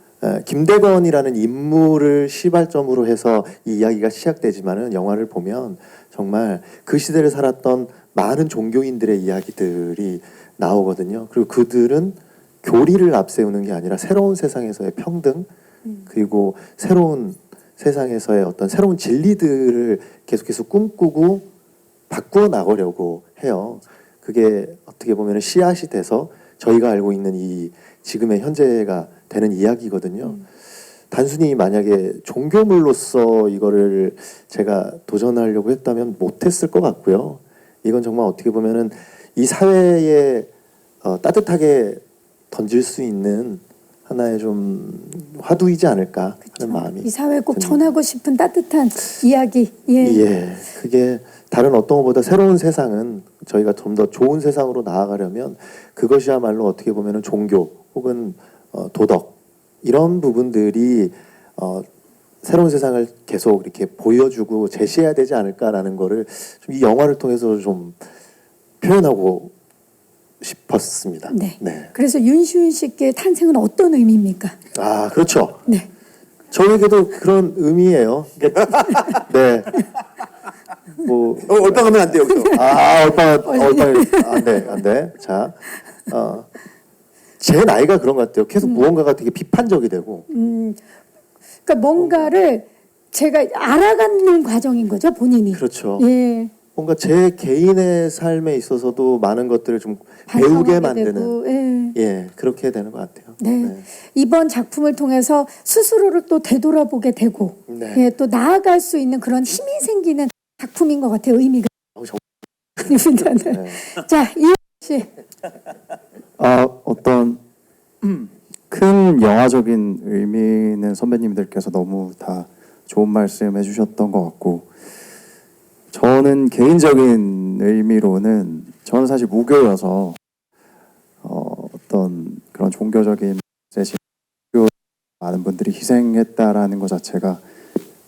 김대건이라는 인물을 시발점으로 해서 이 이야기가 시작되지만은 영화를 보면 정말 그 시대를 살았던 많은 종교인들의 이야기들이 나오거든요. 그리고 그들은 교리를 앞세우는 게 아니라 새로운 세상에서의 평등 그리고 새로운 세상에서의 어떤 새로운 진리들을 계속해서 꿈꾸고 바꾸어 나가려고 해요. 그게 어떻게 보면 씨앗이 돼서 저희가 알고 있는 이 지금의 현재가 되는 이야기거든요. 단순히 만약에 종교물로서 이거를 제가 도전하려고 했다면 못했을 것 같고요. 이건 정말 어떻게 보면은 이 사회에 따뜻하게 던질 수 있는 하나의 좀 화두이지 않을까 하는 마음이 이 사회에 꼭 듭니다. 전하고 싶은 따뜻한 이야기. 예. 예, 그게 다른 어떤 것보다 새로운 세상은 저희가 좀 더 좋은 세상으로 나아가려면 그것이야말로 어떻게 보면은 종교 혹은 도덕 이런 부분들이 새로운 세상을 계속 이렇게 보여주고 제시해야 되지 않을까라는 거를 좀 이 영화를 통해서 좀 표현하고 싶었습니다. 네. 그래서 윤시윤 씨께 탄생은 어떤 의미입니까? 아, 그렇죠. 네. 저에게도 그런 의미예요. 네. 뭐 얼빵하면 안 돼요. 얼빵 안 돼. 자, 제 나이가 그런 것 같아요. 계속 무언가가 되게 비판적이 되고. 그러니까 뭔가를 제가 알아가는 과정인 거죠, 본인이. 그렇죠. 예. 뭔가 제 개인의 삶에 있어서도 많은 것들을 좀 배우게 반성하게 만드는 되고, 예. 예, 그렇게 되는 것 같아요. 네. 이번 작품을 통해서 스스로를 또 되돌아보게 되고, 네. 예, 또 나아갈 수 있는 그런 힘이 생기는 작품인 것 같아요, 의미가. 네. 자, 이현 씨. 어떤 큰 영화적인 의미는 선배님들께서 너무 다 좋은 말씀 해주셨던 것 같고, 저는 개인적인 의미로는 저는 사실 무교여서 어떤 그런 종교적인 메시지, 많은 분들이 희생했다라는 것 자체가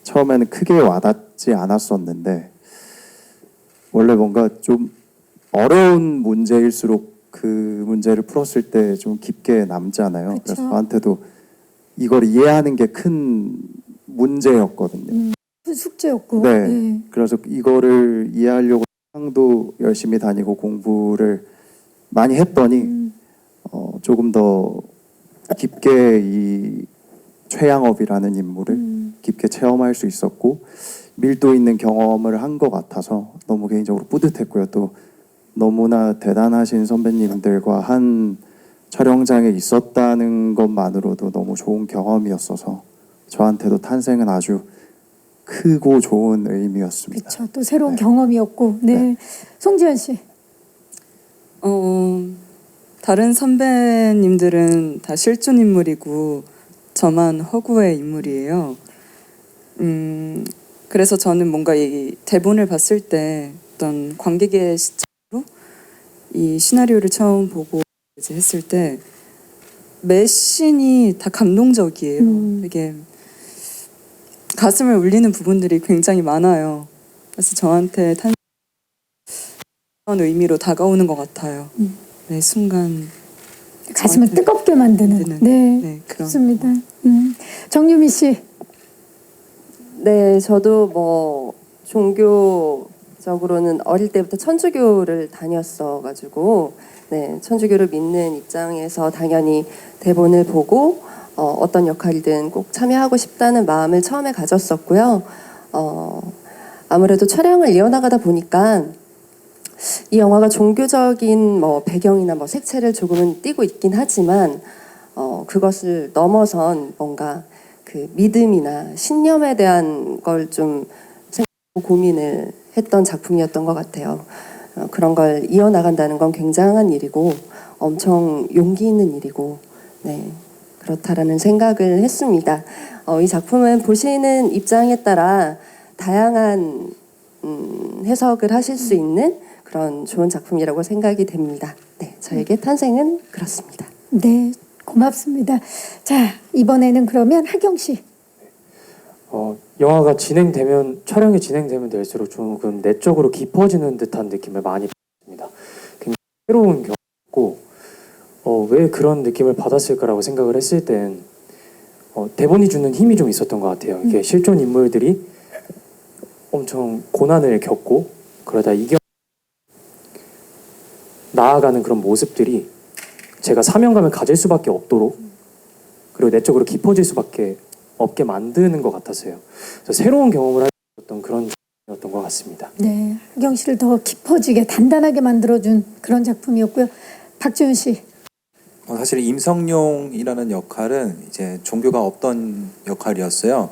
처음에는 크게 와닿지 않았었는데, 원래 뭔가 좀 어려운 문제일수록 그 문제를 풀었을 때 좀 깊게 남잖아요. 그쵸. 그래서 저한테도 이걸 이해하는 게 큰 문제였거든요. 숙제였고. 네. 예. 그래서 이거를 이해하려고 상도 열심히 다니고 공부를 많이 했더니 조금 더 깊게 이 최양업이라는 인물을 깊게 체험할 수 있었고 밀도 있는 경험을 한 것 같아서 너무 개인적으로 뿌듯했고요. 또 너무나 대단하신 선배님들과 한 촬영장에 있었다는 것만으로도 너무 좋은 경험이었어서 저한테도 탄생은 아주 크고 좋은 의미였습니다. 그렇죠. 또 새로운 경험이었고. 네. 송지현 씨. 다른 선배님들은 다 실존 인물이고 저만 허구의 인물이에요. 그래서 저는 뭔가 이 대본을 봤을 때 어떤 관객의 시점으로 이 시나리오를 처음 보고 이제 했을 때 매 씬이 다 감동적이에요. 되게 가슴을 울리는 부분들이 굉장히 많아요. 그래서 저한테 그런 의미로 다가오는 것 같아요. 매 순간 가슴을 뜨겁게 만드는. 네. 그런. 좋습니다. 정유미 씨. 네, 저도 뭐 종교적으로는 어릴 때부터 천주교를 다녔어가지고 네, 천주교를 믿는 입장에서 당연히 대본을 보고 어떤 역할이든 꼭 참여하고 싶다는 마음을 처음에 가졌었고요. 아무래도 촬영을 이어나가다 보니까 이 영화가 종교적인 뭐 배경이나 뭐 색채를 조금은 띠고 있긴 하지만 그것을 넘어선 뭔가 그 믿음이나 신념에 대한 걸 좀 생각하고 고민을 했던 작품이었던 것 같아요. 그런 걸 이어나간다는 건 굉장한 일이고 엄청 용기 있는 일이고 네, 그렇다라는 생각을 했습니다. 이 작품은 보시는 입장에 따라 다양한 해석을 하실 수 있는 그런 좋은 작품이라고 생각이 됩니다. 네, 저에게 탄생은 그렇습니다. 네, 고맙습니다. 자, 이번에는 그러면 하경 씨. 영화가 촬영이 진행되면 될수록 조금 내적으로 깊어지는 듯한 느낌을 많이 받습니다. 굉장히 새로운 경험이었고 왜 그런 느낌을 받았을까라고 생각을 했을 땐 대본이 주는 힘이 좀 있었던 것 같아요. 이게 실존 인물들이 엄청 고난을 겪고 그러다 나아가는 그런 모습들이 제가 사명감을 가질 수밖에 없도록 그리고 내적으로 깊어질 수밖에 없게 만드는 것 같았어요. 그래서 새로운 경험을 하셨던 그런 작품이었던 것 같습니다. 네, 하경 씨를 더 깊어지게 단단하게 만들어준 그런 작품이었고요. 박지훈 씨. 사실 임성룡이라는 역할은 이제 종교가 없던 역할이었어요.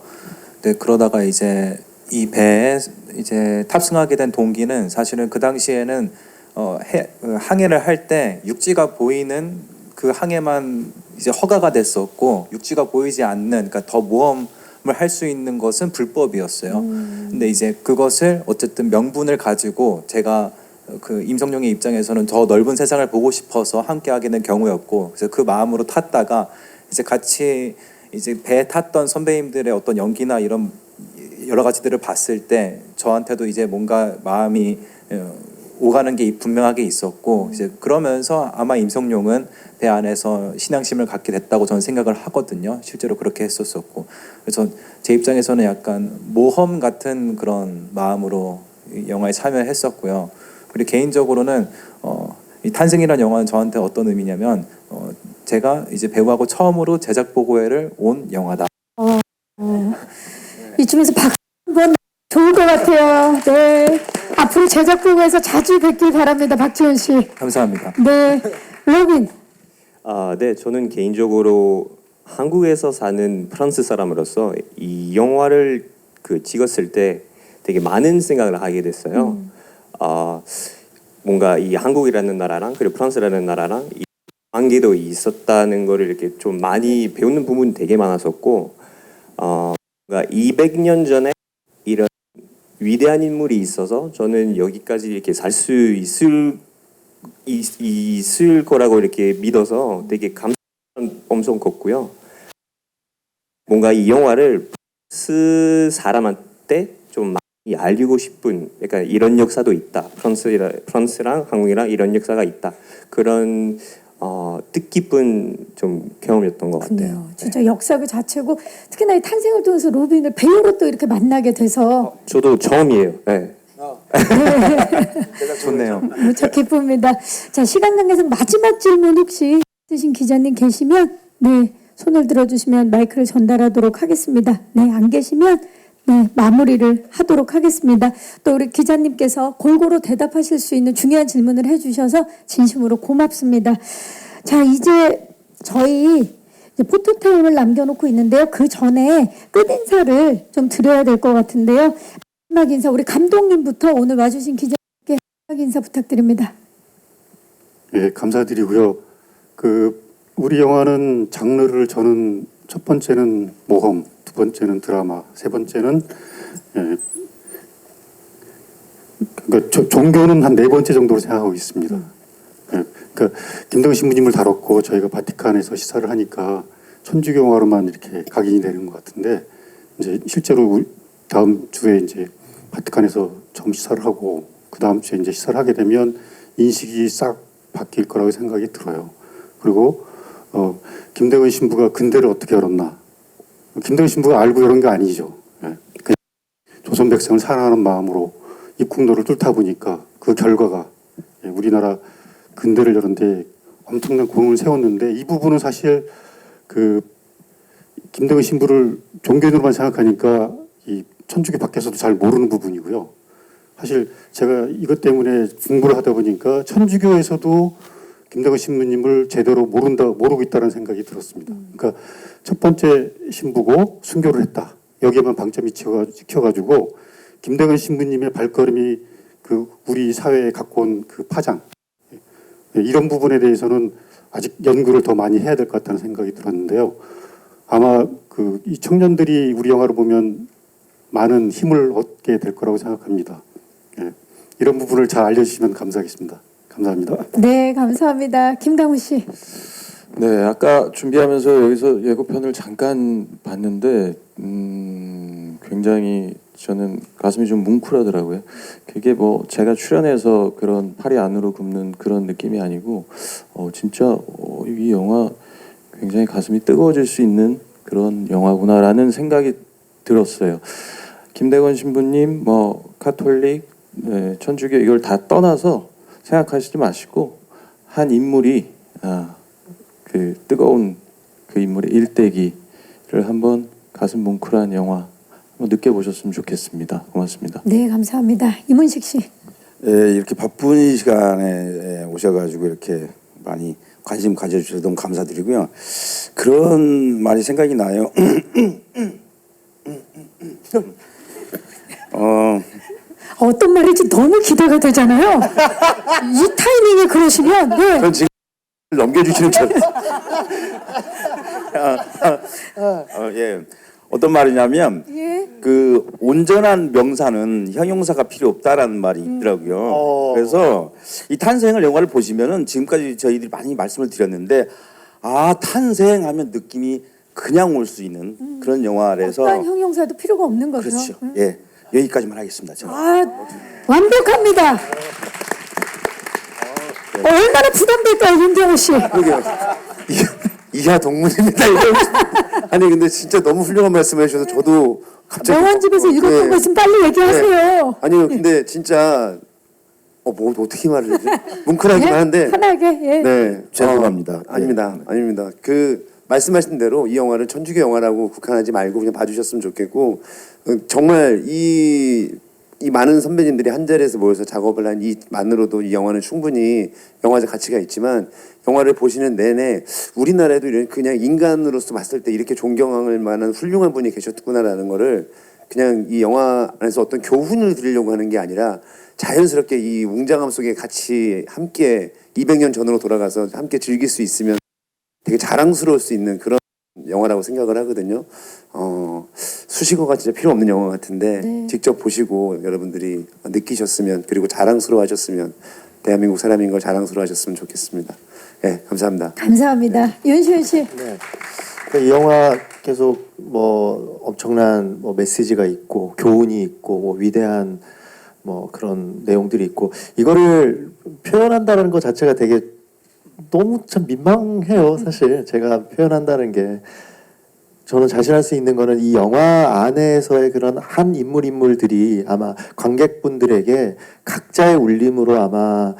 근데 그러다가 이제 이 배에 이제 탑승하게 된 동기는 사실은 그 당시에는 항해를 할 때 육지가 보이는 그 항해만 이제 허가가 됐었고 육지가 보이지 않는 그러니까 더 모험을 할 수 있는 것은 불법이었어요. 근데 이제 그것을 어쨌든 명분을 가지고 제가 그 임성룡의 입장에서는 더 넓은 세상을 보고 싶어서 함께하게 된 경우였고 그래서 그 마음으로 탔다가 이제 같이 이제 배에 탔던 선배님들의 어떤 연기나 이런 여러 가지들을 봤을 때 저한테도 이제 뭔가 마음이 오가는 게 분명하게 있었고 이제 그러면서 아마 임성룡은 배 안에서 신앙심을 갖게 됐다고 저는 생각을 하거든요. 실제로 그렇게 했었었고 그래서 제 입장에서는 약간 모험 같은 그런 마음으로 이 영화에 참여했었고요. 그리고 개인적으로는 이 탄생이라는 영화는 저한테 어떤 의미냐면 제가 이제 배우하고 처음으로 제작 보고회를 온 영화다. 이쯤에서 박수 한번 좋을 것 같아요. 네. 앞으로 제작 보고에서 자주 뵙길 바랍니다. 박지원 씨. 감사합니다. 네. 로빈. 네, 저는 개인적으로 한국에서 사는 프랑스 사람으로서 이 영화를 찍었을 때 되게 많은 생각을 하게 됐어요. 뭔가 이 한국이라는 나라랑 그리고 프랑스라는 나라랑 이 관계도 있었다는 거를 이렇게 좀 많이 배우는 부분이 되게 많았었고, 뭔가 200년 전에 이런 위대한 인물이 있어서 저는 여기까지 이렇게 살 수 있을 거라고 이렇게 믿어서 되게 감동 엄청 컸고요. 뭔가 이 영화를 프랑스 사람한테 좀 많이 알리고 싶은, 약간 이런 역사도 있다. 프랑스랑 한국이랑 이런 역사가 있다. 그런 뜻깊은 좀 경험이었던 것 같아요. 그래요. 진짜 역사 그 자체고 특히나 이 탄생을 통해서 로빈을 배우로 또 이렇게 만나게 돼서 저도 처음이에요. 네. 좋네요. 무척 기쁩니다. 자, 시간 관계상 마지막 질문 혹시 있으신 기자님 계시면 네, 손을 들어주시면 마이크를 전달하도록 하겠습니다. 네, 안 계시면 네, 마무리를 하도록 하겠습니다. 또 우리 기자님께서 골고루 대답하실 수 있는 중요한 질문을 해주셔서 진심으로 고맙습니다. 자, 이제 저희 이제 포토타임을 남겨놓고 있는데요. 그 전에 끝인사를 좀 드려야 될 것 같은데요. 마지막 인사 우리 감독님부터 오늘 와주신 기자님께 마지막 인사 부탁드립니다. 예, 감사드리고요. 우리 영화는 장르를 저는 첫 번째는 모험, 두 번째는 드라마, 세 번째는 그러니까 종교는 한 네 번째 정도로 생각하고 있습니다. 그러니까 김동현 신부님을 다뤘고 저희가 바티칸에서 시사를 하니까 천주교 영화로만 이렇게 각인이 되는 것 같은데 이제 실제로 다음 주에 이제 바티칸에서 처음 시사를 하고 그 다음 주에 이제 시사를 하게 되면 인식이 싹 바뀔 거라고 생각이 들어요. 그리고 김대건 신부가 근대를 어떻게 열었나? 김대건 신부가 알고 열은 게 아니죠. 그냥 조선 백성을 사랑하는 마음으로 입국로를 뚫다 보니까 그 결과가 우리나라 근대를 열었는데 엄청난 공을 세웠는데 이 부분은 사실 김대건 신부를 종교인으로만 생각하니까 이 천주교 밖에서도 잘 모르는 부분이고요. 사실 제가 이것 때문에 공부를 하다 보니까 천주교에서도 김대건 신부님을 제대로 모르고 있다는 생각이 들었습니다. 그러니까 첫 번째 신부고 순교를 했다. 여기에만 방점이 찍혀가지고 김대건 신부님의 발걸음이 우리 사회에 갖고 온 그 파장 이런 부분에 대해서는 아직 연구를 더 많이 해야 될 것 같다는 생각이 들었는데요. 아마 이 청년들이 우리 영화를 보면 많은 힘을 얻게 될 거라고 생각합니다. 이런 부분을 잘 알려주시면 감사하겠습니다. 감사합니다. 네, 감사합니다. 김강우 씨. 네, 아까 준비하면서 여기서 예고편을 잠깐 봤는데 굉장히 저는 가슴이 좀 뭉클하더라고요. 그게 뭐 제가 출연해서 그런 팔이 안으로 굽는 그런 느낌이 아니고 진짜 이 영화 굉장히 가슴이 뜨거워질 수 있는 그런 영화구나라는 생각이 들었어요. 김대건 신부님, 뭐 카톨릭, 네, 천주교 이걸 다 떠나서 생각하시지 마시고 한 인물이 그 뜨거운 그 인물의 일대기를 한번 가슴 뭉클한 영화 한번 느껴보셨으면 좋겠습니다. 고맙습니다. 네, 감사합니다. 이문식 씨. 이렇게 바쁜 이 시간에 오셔가지고 이렇게 많이 관심 가져주셔서 너무 감사드리고요. 그런 말이 생각이 나요. 어떤 말일지 너무 기대가 되잖아요. 이 타이밍에 그러시면 네. 전 지금 넘겨주시는 줄 알았어요. 예. 어떤 말이냐면 예. 그 온전한 명사는 형용사가 필요 없다라는 말이 있더라고요. 그래서 이 탄생을 영화를 보시면은 지금까지 저희들이 많이 말씀을 드렸는데 아 탄생하면 느낌이 그냥 올 수 있는 그런 영화라서 어떤 형용사도 필요가 없는 거죠. 그렇죠. 예. 여기까지만 하겠습니다. 저는. 아, 완벽합니다. 얼마나 부담될까요, 윤경호 씨? 이하 동문입니다. 아니 근데 진짜 너무 훌륭한 말씀해 주셔서 저도 갑자기 명언집에서 읽었던 거 있으면 빨리 얘기하세요. 아니요 근데 진짜 뭐 어떻게 말을 해야지? 뭉클하긴 예? 한데 편하게 예. 네 죄송합니다. 아닙니다. 그 말씀하신 대로 이 영화를 천주교 영화라고 국한하지 말고 그냥 봐주셨으면 좋겠고 정말 이 많은 선배님들이 한 자리에서 모여서 작업을 한 이만으로도 이 영화는 충분히 영화적 가치가 있지만 영화를 보시는 내내 우리나라에도 이런 그냥 인간으로서 봤을 때 이렇게 존경할 만한 훌륭한 분이 계셨구나라는 거를 그냥 이 영화 안에서 어떤 교훈을 드리려고 하는 게 아니라 자연스럽게 이 웅장함 속에 같이 함께 200년 전으로 돌아가서 함께 즐길 수 있으면 되게 자랑스러울 수 있는 그런 영화라고 생각을 하거든요. 수식어가 진짜 필요 없는 영화 같은데 네. 직접 보시고 여러분들이 느끼셨으면 그리고 자랑스러워하셨으면 대한민국 사람인 걸 자랑스러워하셨으면 좋겠습니다. 네, 감사합니다. 감사합니다. 윤시현 씨. 이 영화 계속 뭐 엄청난 뭐 메시지가 있고 교훈이 있고 뭐 위대한 뭐 그런 내용들이 있고 이거를 표현한다는 것 자체가 되게 너무 참 민망해요. 사실 제가 표현한다는 게 저는 자신할 수 있는 거는 이 영화 안에서의 그런 한 인물들이 아마 관객분들에게 각자의 울림으로 아마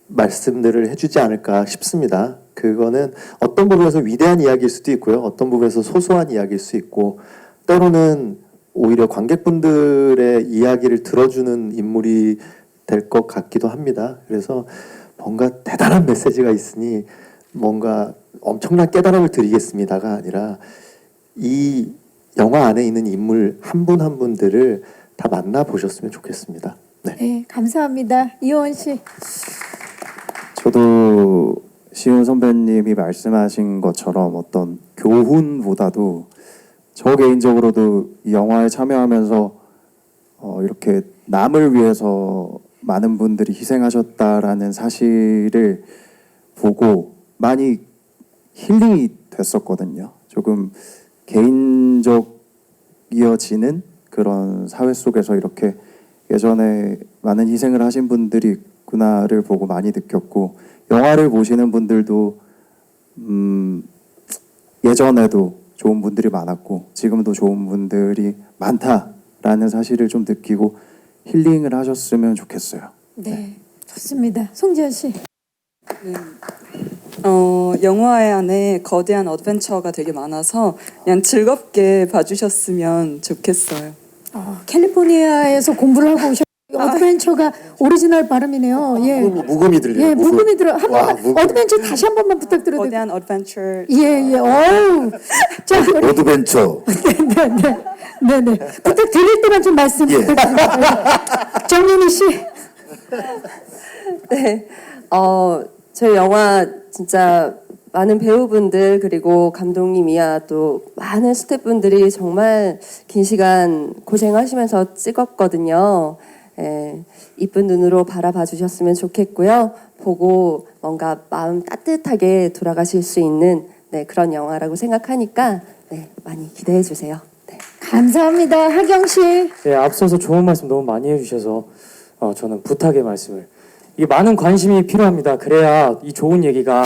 말씀들을 해주지 않을까 싶습니다. 그거는 어떤 부분에서 위대한 이야기일 수도 있고요. 어떤 부분에서 소소한 이야기일 수 있고 때로는 오히려 관객분들의 이야기를 들어주는 인물이 될 것 같기도 합니다. 그래서 뭔가 대단한 메시지가 있으니 뭔가 엄청난 깨달음을 드리겠습니다가 아니라 이 영화 안에 있는 인물 한 분 한 분들을 다 만나보셨으면 좋겠습니다. 네. 네, 감사합니다. 이호원 씨. 저도 시훈 선배님이 말씀하신 것처럼 어떤 교훈보다도 저 개인적으로도 이 영화에 참여하면서 이렇게 남을 위해서 많은 분들이 희생하셨다라는 사실을 보고 많이 힐링이 됐었거든요. 조금 개인적이어지는 그런 사회 속에서 이렇게 예전에 많은 희생을 하신 분들이 있구나를 보고 많이 느꼈고 영화를 보시는 분들도 예전에도 좋은 분들이 많았고 지금도 좋은 분들이 많다라는 사실을 좀 느끼고 힐링을 하셨으면 좋겠어요. 네, 좋습니다. 송지현 씨. 네. 영화 안에 거대한 어드벤처가 되게 많아서 그냥 즐겁게 봐주셨으면 좋겠어요. 캘리포니아에서 공부를 하고 오셨. 어드벤처가 오리지널 발음이네요. 예. 무금이 들려요. 예, 무금이 들어. 한 와, 번만 어드벤처 다시 한 번만 부탁드려도 될까요? 거대한 어드벤처. 예. 어우. 자, 우리 어드벤처. 네네. 부탁드릴 때만 좀 말씀 부탁드립니다. 정윤희 씨. 네. 저희 영화 진짜 많은 배우분들 그리고 감독님이야 또 많은 스태프분들이 정말 긴 시간 고생하시면서 찍었거든요. 예, 이쁜 눈으로 바라봐 주셨으면 좋겠고요. 보고 뭔가 마음 따뜻하게 돌아가실 수 있는 그런 영화라고 생각하니까 많이 기대해 주세요. 네. 감사합니다. 하경 씨. 네, 앞서서 좋은 말씀 너무 많이 해주셔서 저는 부탁의 말씀을 이게 많은 관심이 필요합니다. 그래야 이 좋은 얘기가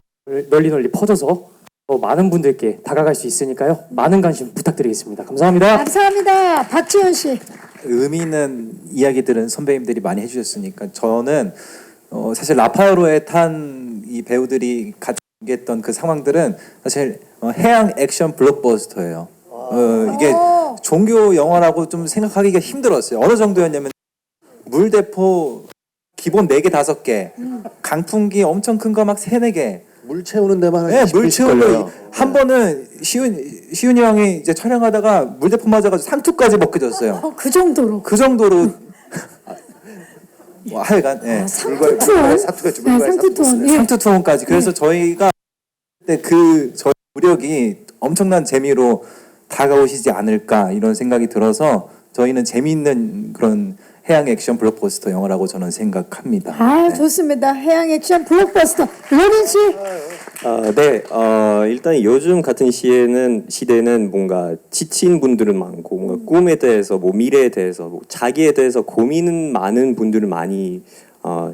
널리 퍼져서 더 많은 분들께 다가갈 수 있으니까요. 많은 관심 부탁드리겠습니다. 감사합니다. 감사합니다. 박지현 씨. 의미 있는 이야기들은 선배님들이 많이 해주셨으니까 저는 사실 라파로에 탄 이 배우들이 같이 했던 그 상황들은 사실 해양 액션 블록버스터예요. 이게 종교 영화라고 좀 생각하기가 힘들었어요. 어느 정도였냐면 물대포 기본 4개 5개 강풍기 엄청 큰 거 막 3, 4개 물 채우는 데만 한 네, 20분씩 물 채우고 걸려요. 한 번은 시훈이 형이 이제 촬영하다가 물대포 맞아가지고 상투까지 벗겨졌어요. 그 정도로. 그 정도로 뭐 하여간 예. 상투 투혼. 사투였죠. 네, 상투 투혼. 예. 상투 투혼까지. 그래서 저희가 그때 저희 노력이 엄청난 재미로 다가오시지 않을까 이런 생각이 들어서 저희는 재미있는 그런 해양 액션 블록버스터 영화라고 저는 생각합니다. 아, 좋습니다. 해양 액션 블록버스터. 로빈 씨. 네, 일단 요즘 같은 시대는 뭔가 지친 분들은 많고 뭔가 꿈에 대해서 뭐 미래에 대해서 뭐 자기에 대해서 고민은 많은 분들이 많이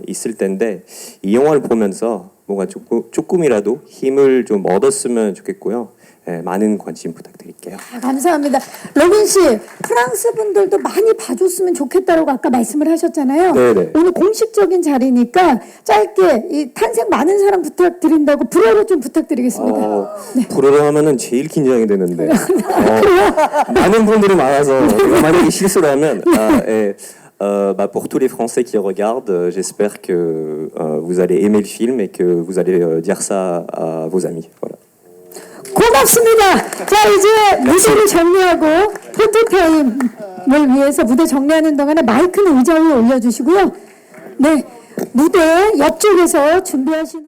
있을 텐데 이 영화를 보면서 뭔가 조금이라도 힘을 좀 얻었으면 좋겠고요. 네, 많은 관심 부탁드릴게요. 아, 감사합니다. 로빈 씨, 프랑스 분들도 많이 봐줬으면 좋겠다라고 아까 말씀을 하셨잖아요. 네네. 오늘 공식적인 자리니까 짧게 이 탄생 많은 사랑 부탁드린다고 불어로 좀 부탁드리겠습니다. 불어로 하면은 제일 긴장이 되는데 많은 분들이 많아서 만약에 실수를 하면 pour tous les Français qui regardent, j'espère que vous allez aimer le film et que vous allez dire ça à vos amis. Voilà. 고맙습니다. 자, 이제 무대를 정리하고 포토타임을 위해서 무대 정리하는 동안에 마이크는 의자 위에 올려주시고요. 네, 무대 옆쪽에서 준비하신